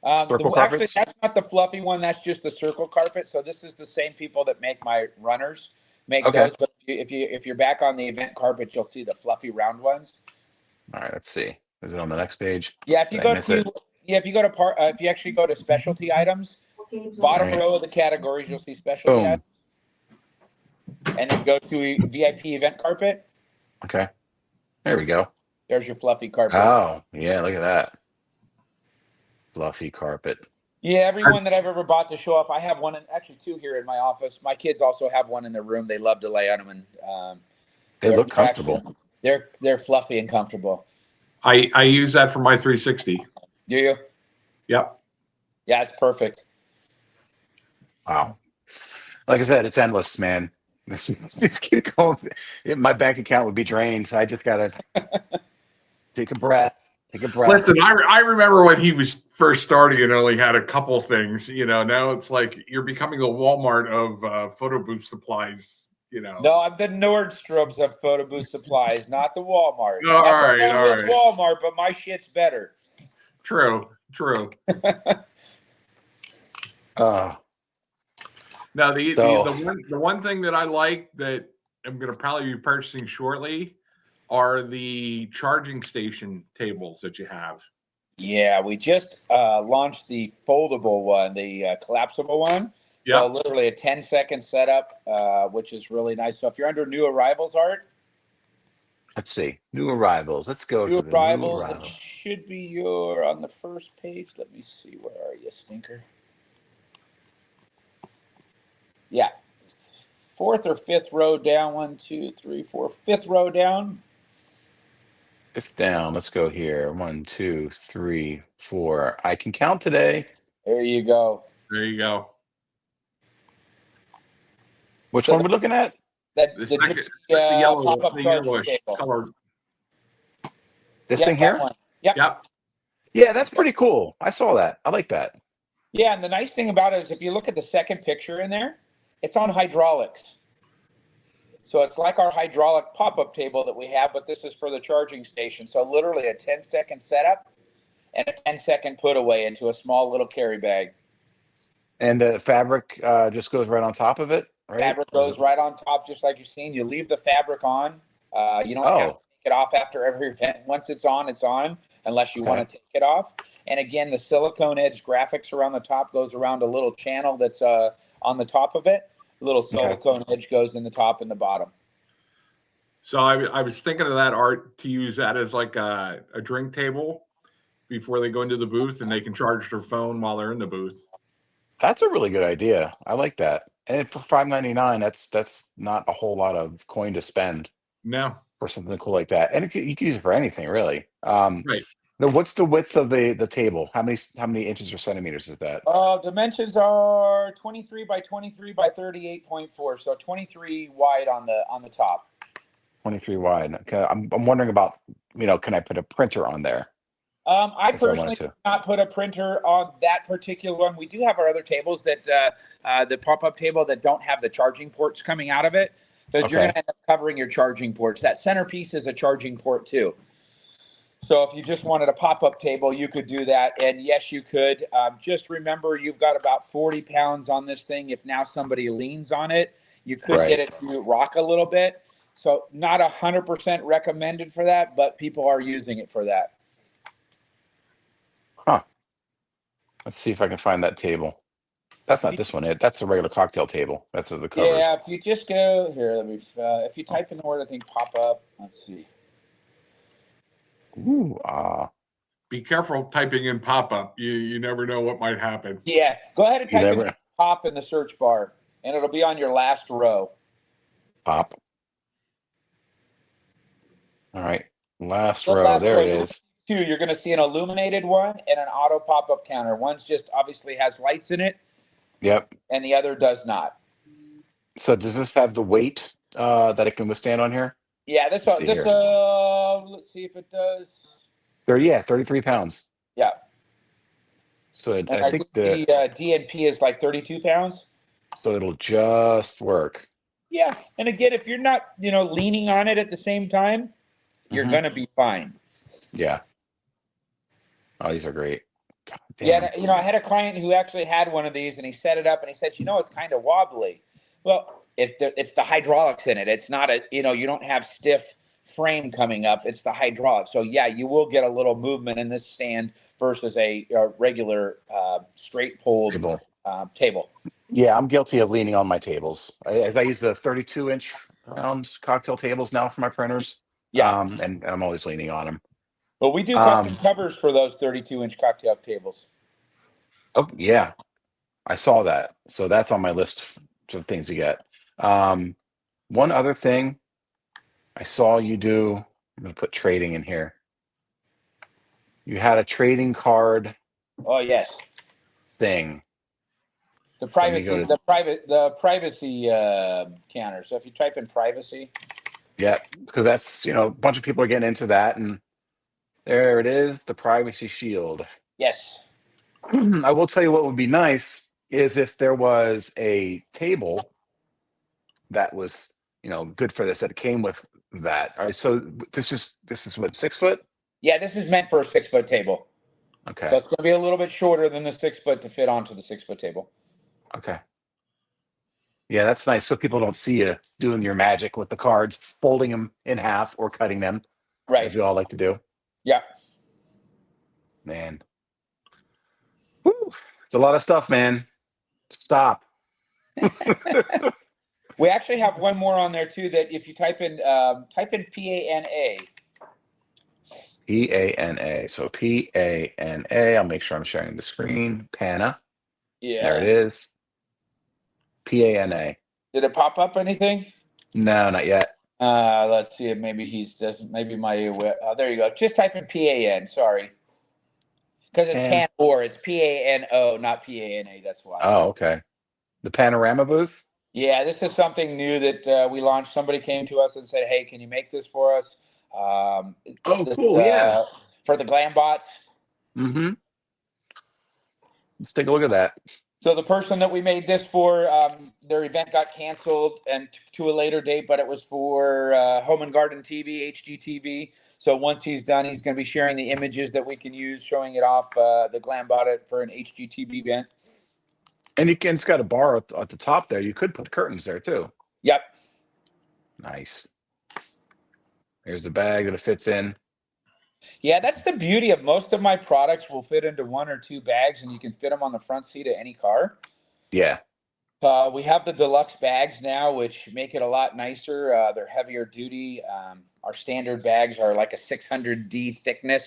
Actually, Circle carpets? that's not the fluffy one. That's just the circle carpet. So this is the same people that make my runners make Okay. those. But if you're back on the event carpet, you'll see the fluffy round ones. All right, let's see. Is it on the next page? Yeah, if you Did I go miss to it? if you actually go to specialty items, bottom Right. row of the categories, you'll see specialty Boom. items, and then go to VIP event carpet. Okay. There we go. There's your fluffy carpet. Oh, yeah, look at that. Fluffy carpet. Yeah, everyone that I've ever bought to show off, I have one, actually two here in my office. My kids also have one in their room. They love to lay on them, and They look they're actually comfortable. they're fluffy and comfortable. I use that for my 360. Do you? Yep. Yeah, it's perfect. Wow. Like I said, it's endless, man. Just keep going. My bank account would be drained. I just gotta take a breath. Take a breath. Listen, I remember when he was first starting and only had a couple things. Now it's like you're becoming the Walmart of photo booth supplies. No, I'm the Nordstroms of photo booth supplies, not the Walmart. All Nothing right, wrong all with right. Walmart, but my shit's better. True. Now the one thing that I like that I'm going to probably be purchasing shortly are the charging station tables that you have. Yeah, we just launched the foldable one, the collapsible one. Yeah. So literally a 10-second setup, which is really nice. So if you're under new arrivals, Art. Let's see. New arrivals. Let's go to the new Arrivals. It arrival. should be on the first page. Let me see. Where are you, stinker? Yeah. Fourth or fifth row down. 1, 2, 3, 4. Fifth row down. Fifth down. Let's go here. 1, 2, 3, 4. I can count today. There you go. There you go. Which one are we looking at? The yellow, pop-up the charging yellowish table. color. This thing here? Yep. Yeah, that's pretty cool. I saw that. I like that. Yeah, and the nice thing about it is if you look at the second picture in there, it's on hydraulics. So it's like our hydraulic pop-up table that we have, but this is for the charging station. So literally a 10-second setup and a 10-second put away into a small little carry bag. And the fabric just goes right on top of it, right? Fabric goes right on top, just like you've seen. You leave the fabric on. You don't have to take it off after every event. Once it's on, unless you want to take it off. And again, the silicone edge graphics around the top goes around a little channel that's on the top of it. A little silicone edge goes in the top and the bottom. So I was thinking of that, Art, to use that as like a drink table before they go into the booth, and they can charge their phone while they're in the booth. That's a really good idea. I like that. And for $5.99, that's not a whole lot of coin to spend. No. For something cool like that. And you can use it for anything, really. Right. Now, what's the width of the table? How many inches or centimeters is that? Dimensions are 23 by 23 by 38.4. So 23 wide on the top. 23 wide. Okay. I'm wondering about, can I put a printer on there? I personally do not put a printer on that particular one. We do have our other tables that the pop-up table that don't have the charging ports coming out of it, because you're going to end up covering your charging ports. That centerpiece is a charging port too. So if you just wanted a pop-up table, you could do that. And yes, you could. Just remember, you've got about 40 pounds on this thing. If now somebody leans on it, you could get it to rock a little bit. So not 100% recommended for that, but people are using it for that. Huh. Let's see if I can find that table. That's not this one. That's a regular cocktail table. That's the covers. Yeah, if you just go here, if you type in the word, I think pop up. Let's see. Ooh, Be careful typing in pop up. You never know what might happen. Yeah, go ahead and type in pop in the search bar, and it'll be on your last row. Pop. All right, last row. There it is. Two, you're going to see an illuminated one and an auto pop-up counter. One's just obviously has lights in it. Yep. And the other does not. So does this have the weight that it can withstand on here? Yeah, let's see if it does. 33 pounds. Yeah. So I think the DNP is like 32 pounds. So it'll just work. Yeah, and again, if you're not, leaning on it at the same time, you're going to be fine. Yeah. Oh, these are great. God damn. Yeah, I had a client who actually had one of these, and he set it up, and he said, it's kind of wobbly. Well, it's the hydraulics in it. It's not you don't have stiff frame coming up. It's the hydraulics. So, yeah, you will get a little movement in this stand versus a regular straight pulled table. Yeah, I'm guilty of leaning on my tables. I use the 32-inch round cocktail tables now for my printers. Yeah. And I'm always leaning on them. But we do custom covers for those 32-inch cocktail tables. Oh yeah, I saw that. So that's on my list of things to get. One other thing I saw you do. I'm gonna put trading in here. You had a trading card Oh yes, thing. the So let me go privacy, to the privacy counter. So if you type in privacy, yeah, because that's a bunch of people are getting into that, and there it is, the privacy shield. yes, I will tell you what would be nice is if there was a table that was good for this that came with that. All right, so this is what, 6 foot? yeah, this is meant for a 6 foot table. So Okay, it's going to be a little bit shorter than the 6 foot to fit onto the 6 foot table. okay, yeah, that's nice. So people don't see you doing your magic with the cards, folding them in half or cutting them, Right. as we all like to do. Yeah. Man, whew, it's a lot of stuff, man. Stop. We actually have one more on there too. That if you type in PANA. PANA. So PANA. I'll make sure I'm sharing the screen. PANA. There it Yeah. is. PANA. Did it pop up anything? No, not yet. Let's see. Maybe he's doesn't. Maybe my. There you go. Just type in PAN. Sorry, because it's And pan or it's PANO, not PANA. That's why. oh, okay. The panorama booth. Yeah, this is something new that we launched. Somebody came to us and said, "Hey, can you make this for us?" Um, Oh, this cool. Yeah. for the glam bots. Mm-hmm. Let's take a look at that. So the person that we made this for, their event got canceled and to a later date, but it was for Home and Garden TV, HGTV. So once he's done, he's going to be sharing the images that we can use, showing it off the glam bot it for an HGTV event. And it's got a bar at the top there. You could put curtains there too. Yep. Nice. Here's the bag that it fits in. Yeah, that's the beauty of most of my products will fit into 1 or 2 bags, and you can fit them on the front seat of any car. Yeah. We have the deluxe bags now, which make it a lot nicer. They're heavier duty. Our standard bags are like a 600D thickness.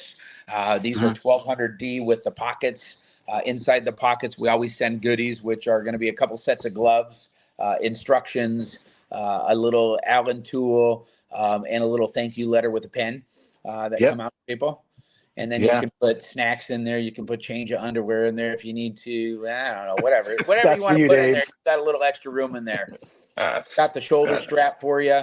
These are Mhm. 1200D with the pockets. Inside the pockets, we always send goodies, which are going to be a couple sets of gloves, instructions, a little Allen tool, and a little thank you letter with a pen that Yep. come out to people. And then you Yeah. can put snacks in there. You can put change of underwear in there if you need to. I don't know, whatever you That's want for to you, put in there. Dave. You've got a little extra room in there. Uh, Got the shoulder uh, strap for you.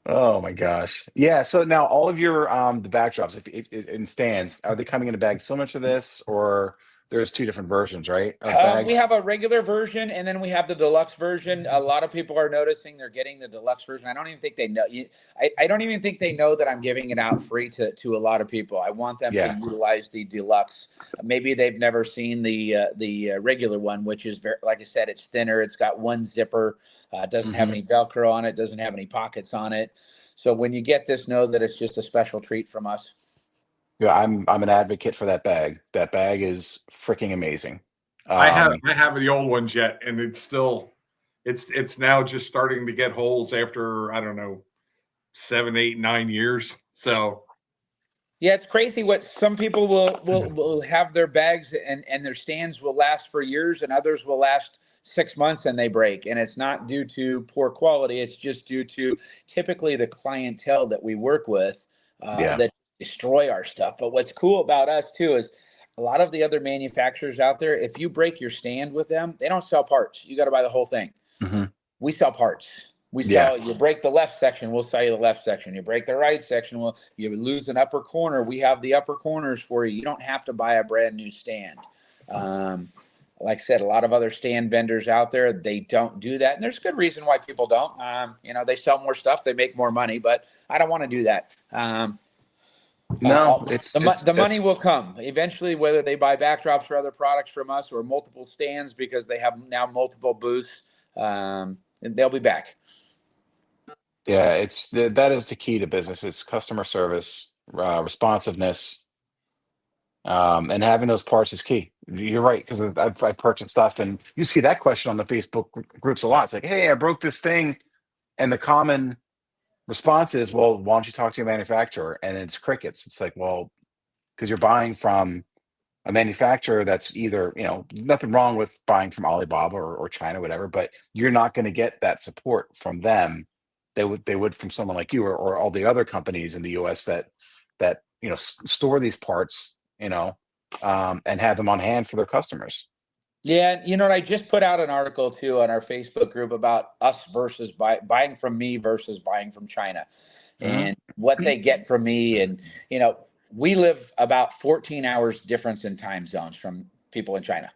oh my gosh. Yeah. So now all of your the backdrops, if it in stands, are they coming in a bag similar to this, or there's 2 different versions, right, of We bags? have a regular version, and then we have the deluxe version. A lot of people are noticing they're getting the deluxe version. I don't even think they know. I don't even think they know that I'm giving it out free to a lot of people. I want them to Yeah. utilize the deluxe. Maybe they've never seen the regular one, which is very, like I said, it's thinner. It's got one zipper. It doesn't have Mhm. any Velcro on it. Doesn't have any pockets on it. So when you get this, know that it's just a special treat from us. Yeah, I'm an advocate for that bag. That bag is freaking amazing. I have the old ones yet, and it's still it's now just starting to get holes after, I don't know, 7, 8, 9 years. So Yeah, it's crazy what some people will have their bags and their stands will last for years and others will last 6 months and they break. And it's not due to poor quality. It's just due to typically the clientele that we work with Yeah. that destroy our stuff. But what's cool about us too is a lot of the other manufacturers out there, if you break your stand with them, they don't sell parts. You got to buy the whole thing. Mhm. We sell parts. We Yeah. sell, you break the left section, we'll sell you the left section. You break the right section, well, you lose an upper corner. We have the upper corners for you. You don't have to buy a brand new stand. Like I said, a lot of other stand vendors out there, they don't do that. And there's good reason why people don't. They sell more stuff, they make more money, but I don't want to do that. No, it's The money that's will come eventually, whether they buy backdrops or other products from us or multiple stands because they have now multiple booths. They'll be back. yeah, that is the key to business. It's customer service, responsiveness, and having those parts is key. You're right, because I've purchased stuff, and you see that question on the Facebook groups a lot. It's like, hey, I broke this thing, and the common response is, well, why don't you talk to your manufacturer? And it's crickets. It's like, well, because you're buying from a manufacturer that's either, nothing wrong with buying from Alibaba or China, whatever, but you're not going to get that support from them. They would from someone like you or all the other companies in the US that store these parts, and have them on hand for their customers. Yeah, you know what? I just put out an article too on our Facebook group about us versus buying from me versus buying from China, Mhm. and what they get from me. And we live about 14 hours difference in time zones from people in China.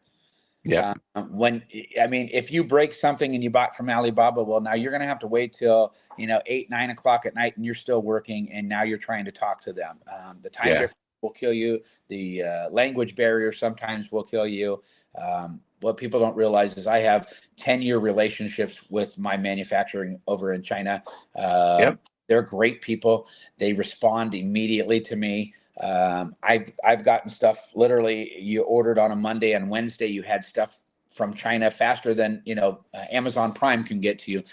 Yep. If you break something and you bought from Alibaba, well, now you're going to have to wait till 8, 9 o'clock at night, and you're still working, and now you're trying to talk to them. The time Yeah. difference will kill you. The language barrier sometimes will kill you. What people don't realize is I have 10-year relationships with my manufacturing over in China. Yep. They're great people. They respond immediately to me. I've gotten stuff literally. You ordered on a Monday, and Wednesday you had stuff from China faster than Amazon Prime can get to you.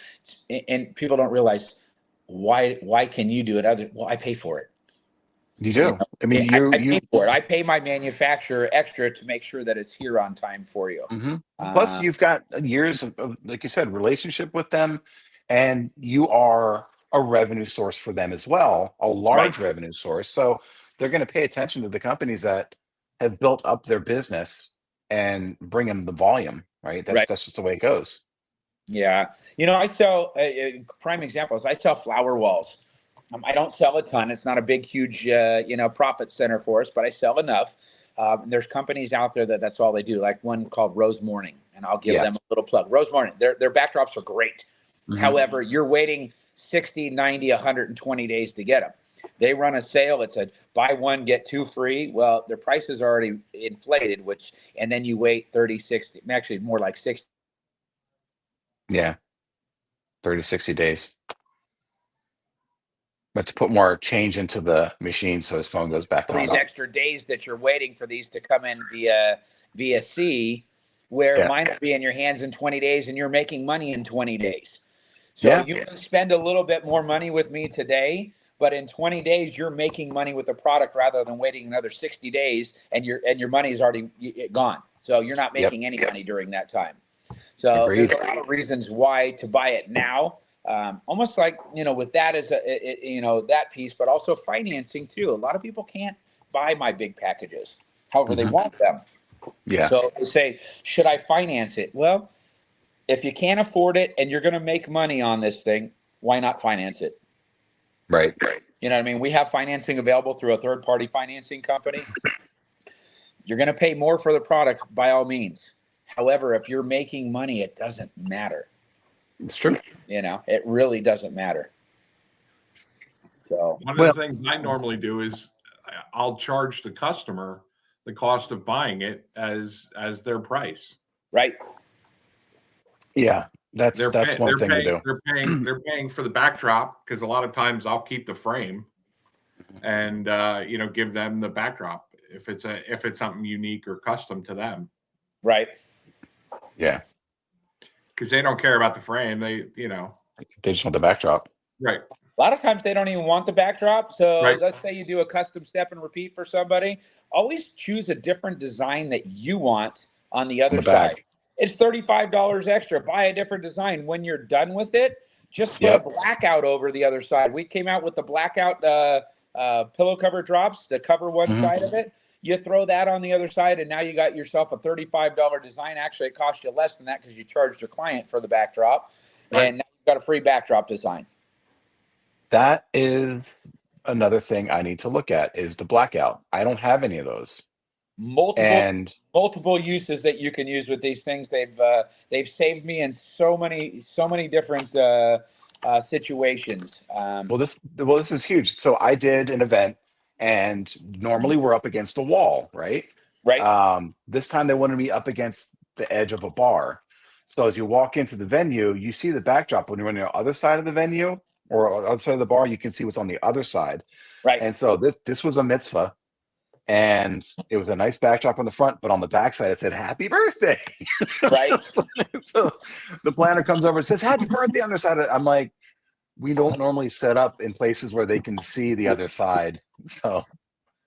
And people don't realize why can you do it? Well, I pay for it. You do. I mean, I you pay for it. I pay my manufacturer extra to make sure that it's here on time for you. Mhm. Plus, you've got years of, like you said, relationship with them, and you are a revenue source for them as well, a large Right. revenue source. So they're going to pay attention to the companies that have built up their business and bring them the volume, right? That's Right. that's just the way it goes. Yeah. I sell, prime examples. I sell flower walls. I don't sell a ton. It's not a big, huge, profit center for us, but I sell enough. There's companies out there that's all they do, like one called Rose Morning, and I'll give Yeah. them a little plug. Rose Morning, their backdrops are great. Mhm. However, you're waiting 60, 90, 120 days to get them. They run a sale. It's a buy one, get two free. Well, their prices are already inflated, and then you wait 30, 60, actually more like 60 Yeah. 30, 60 days. But to put more change into the machine so his phone goes back these on. extra days that you're waiting for these to come in via C, where Yeah. mine will be in your hands in 20 days and you're making money in 20 days. So Yeah. you can spend a little bit more money with me today, but in 20 days you're making money with the product rather than waiting another 60 days and your money is already gone. So you're not Yep. making any money during that time. So Agreed. there's a lot of reasons why to buy it now. Almost like with that as that piece, but also financing too. A lot of people can't buy my big packages, however they Mhm. want them. Yeah. So they say, should I finance it? Well, if you can't afford it and you're going to make money on this thing, why not finance it? Right. You know what I mean? We have financing available through a third-party financing company. You're going to pay more for the product by all means. However, if you're making money, it doesn't matter. It's true. It really doesn't matter. So one of the things I normally do is I'll charge the customer the cost of buying it as their price. Right. Yeah. That's one thing to do. They're paying for the backdrop because a lot of times I'll keep the frame and give them the backdrop if it's something unique or custom to them. Right. Yeah. Because they don't care about the frame. They just want the backdrop. Right. A lot of times they don't even want the backdrop. So Right. let's say you do a custom step and repeat for somebody. Always choose a different design that you want on the other side. Back. It's $35 extra. Buy a different design. When you're done with it, just put a blackout over the other side. We came out with the blackout pillow cover drops to cover one side of it. You throw that on the other side, and now you got yourself a $35 design. Actually, it cost you less than that because you charged your client for the backdrop, and now you've got a free backdrop design. That is another thing I need to look at is the blackout. I don't have any of those. Multiple uses that you can use with these things. They've saved me in so many different situations. Well, this is huge. So I did an event, and normally we're up against a wall, right? Right. This time they wanted me up against the edge of a bar. So as you walk into the venue, you see the backdrop. When you're on the other side of the venue or on the other side of the bar, you can see what's on the other side. Right. And so this was a mitzvah. And it was a nice backdrop on the front, but on the backside it said "Happy Birthday." Right. So the planner comes over and says "Happy Birthday" on their side. I'm like, we don't normally set up in places where they can see the other side. So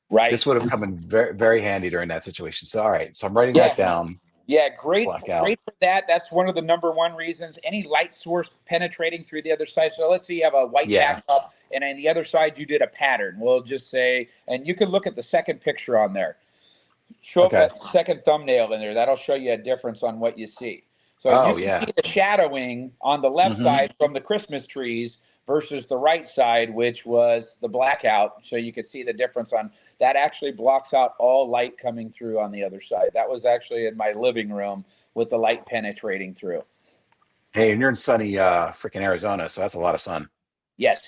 Right. This would have come in very, very handy during that situation. So, all right. So I'm writing Yeah. that down. Yeah, great, Blackout. great for that. That's one of the number one reasons. Any light source penetrating through the other side. So let's say you have a white Yeah. backdrop, and on the other side you did a pattern. We'll just say, and you can look at the second picture on there. Show up Okay. that second thumbnail in there. That'll show you a difference on what you see. So you Oh, can yeah. see the shadowing on the left Mhm. side from the Christmas trees versus the right side, which was the blackout. So you could see the difference on that. Actually blocks out all light coming through on the other side. That was actually in my living room with the light penetrating through. Hey, and you're in sunny freaking Arizona, so that's a lot of sun. Yes.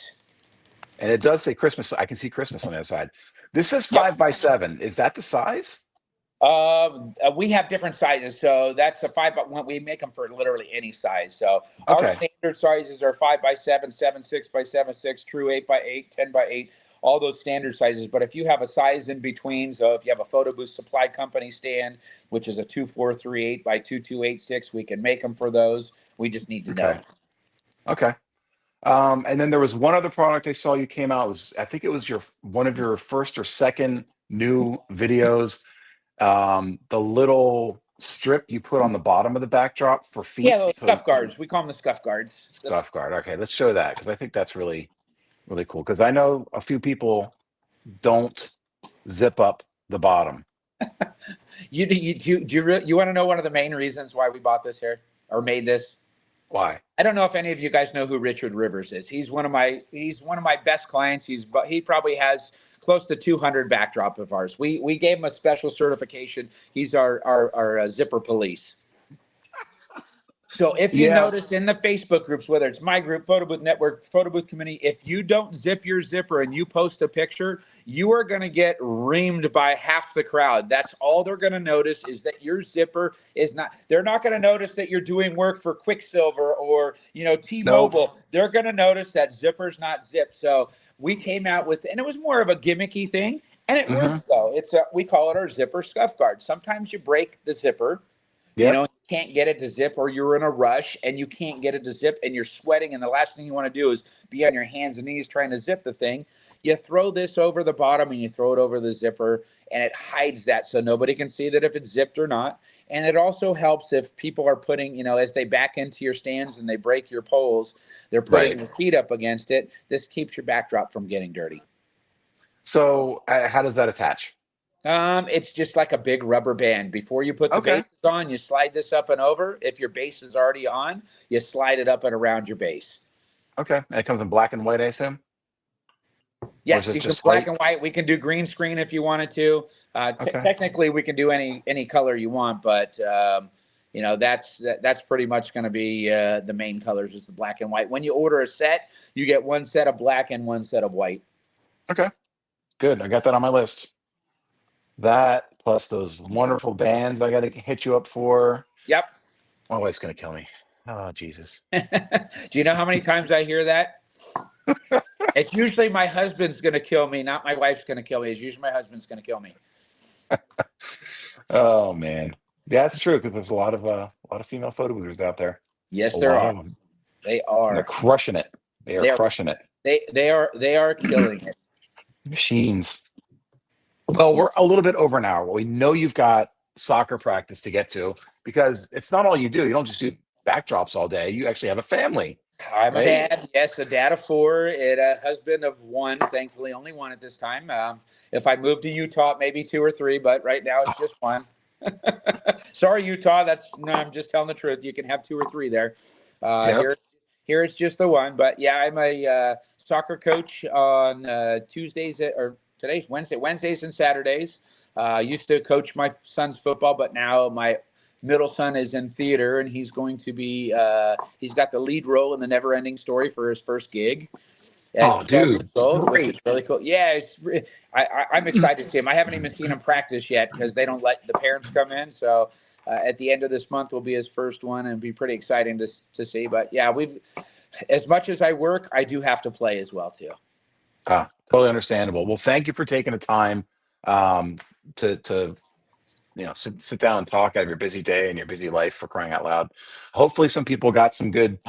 And it does say Christmas. I can see Christmas on the other side. This says Yep. 5x7. Is that the size? We have different sizes, so that's the 5x1. We make them for literally any size. So our Okay. standard sizes are 5x7, 7.6x7.6, true 8x8, 10x8, all those standard sizes. But if you have a size in between, so if you have a Photo Booth Supply Company stand, which is a 2438 by 2286, we can make them for those. We just need to know. Okay. Okay. And then there was one other product I saw you came out. I think it was one of your first or second new videos. The little strip you put on the bottom of the backdrop for feet. Yeah, those scuff guards. We call them the scuff guards. Scuff guard. Okay, let's show that because I think that's really, really cool. Because I know a few people don't zip up the bottom. You want to know one of the main reasons why we bought this here or made this? Why? I don't know if any of you guys know who Richard Rivers is. He's one of my best clients. He probably has close to 200 backdrop of ours. We gave him a special certification. He's our zipper police. So if you notice in the Facebook groups, whether it's my group, Photo Booth Network, Photo Booth Community, if you don't zip your zipper and you post a picture, you are going to get reamed by half the crowd. That's all they're going to notice is that your zipper is not. They're not going to notice that you're doing work for Quicksilver or T-Mobile. Nope. They're going to notice that zipper's not zipped. So we came out with, and it was more of a gimmicky thing, and it works though. We call it our zipper scuff guard. Sometimes you break the zipper. Yep. You can't get it to zip, or you're in a rush and you can't get it to zip and you're sweating. And the last thing you want to do is be on your hands and knees trying to zip the thing. You throw this over the bottom and you throw it over the zipper and it hides that so nobody can see that if it's zipped or not. And it also helps if people are putting, as they back into your stands and they break your poles, they're putting their feet up against it. This keeps your backdrop from getting dirty. So how does that attach? It's just like a big rubber band. Before you put the bases on, you slide this up and over. If your base is already on, you slide it up and around your base. Okay. And it comes in black and white, I assume? Yes, you can black and white. We can do green screen if you wanted to. Technically, we can do any color you want, but that's pretty much going to be the main colors is the black and white. When you order a set, you get one set of black and one set of white. Okay. Good. I got that on my list. That plus those wonderful bands I got to hit you up for. Yep. My wife's going to kill me. Oh, Jesus. Do you know how many times I hear that? It's usually my husband's going to kill me, not my wife's going to kill me. It's usually my husband's going to kill me. Oh, man. Yeah, that's true because there's a lot of female photo boothers out there. Yes, there are. They are. And they're crushing it. They are crushing it. They are killing it. Machines. Well, we're a little bit over an hour. Well, we know you've got soccer practice to get to because it's not all you do. You don't just do backdrops all day. You actually have a family. I'm a dad. Yes, a dad of 4 and a husband of 1. Thankfully, only 1 at this time. If I moved to Utah, maybe 2 or 3, but right now it's just 1. Sorry, Utah. I'm just telling the truth. You can have 2 or 3 there. Here it's just the 1. But yeah, I'm a soccer coach on Tuesdays or today's Wednesdays and Saturdays. Used to coach my son's football, but now my middle son is in theater and he's going to be, he's got the lead role in the Never Ending Story for his first gig. Oh, dude. Which is really cool. Yeah, I'm excited to see him. I haven't even seen him practice yet because they don't let the parents come in. So at the end of this month will be his first one and be pretty exciting to see. But yeah, as much as I work, I do have to play as well too. Totally understandable. Well, thank you for taking the time to sit down and talk out of your busy day and your busy life, for crying out loud. Hopefully some people got some good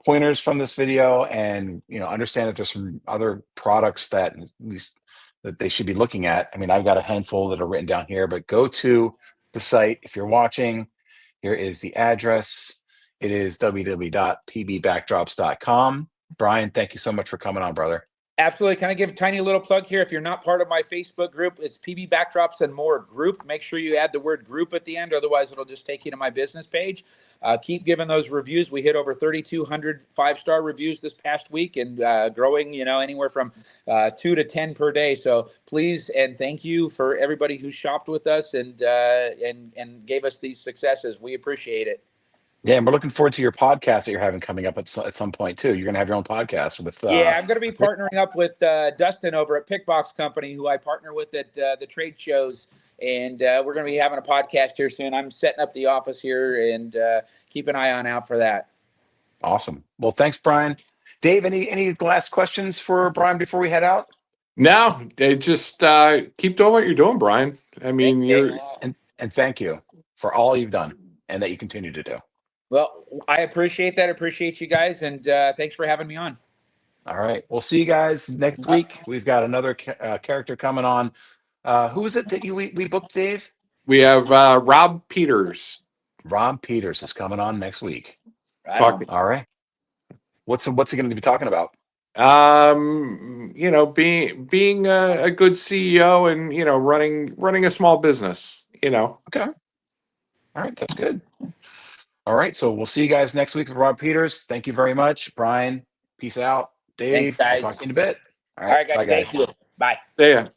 pointers from this video and understand that there's some other products that at least that they should be looking at. I mean, I've got a handful that are written down here, but go to the site if you're watching. Here is the address. It is www.pbbackdrops.com. Brian, thank you so much for coming on, brother. Absolutely. Can I give a tiny little plug here? If you're not part of my Facebook group, it's PB Backdrops and More group. Make sure you add the word group at the end. Otherwise, it'll just take you to my business page. Keep giving those reviews. We hit over 3,200 5-star reviews this past week and growing, anywhere from 2 to 10 per day. So please and thank you for everybody who shopped with us and gave us these successes. We appreciate it. Yeah, and we're looking forward to your podcast that you're having coming up at some point too. You're going to have your own podcast with. Yeah, I'm going to be partnering up with Dustin over at Pickbox Company, who I partner with at the trade shows, and we're going to be having a podcast here soon. I'm setting up the office here, and keep an eye out for that. Awesome. Well, thanks, Brian. Dave, any last questions for Brian before we head out? No, they just keep doing what you're doing, Brian. I mean, and thank you for all you've done and that you continue to do. Well, I appreciate that. I appreciate you guys, and thanks for having me on. All right. We'll see you guys next week. We've got another character coming on. Who is it that we booked, Dave? We have Rob Peters. Rob Peters is coming on next week. Right. All right. What's he going to be talking about? Being a good CEO and running a small business. Okay. All right. That's good. All right. So we'll see you guys next week with Rob Peters. Thank you very much, Brian. Peace out. Dave, Thanks, guys. I'll talk to you in a bit. All right, guys. Bye, guys. Thank you. Bye. See ya.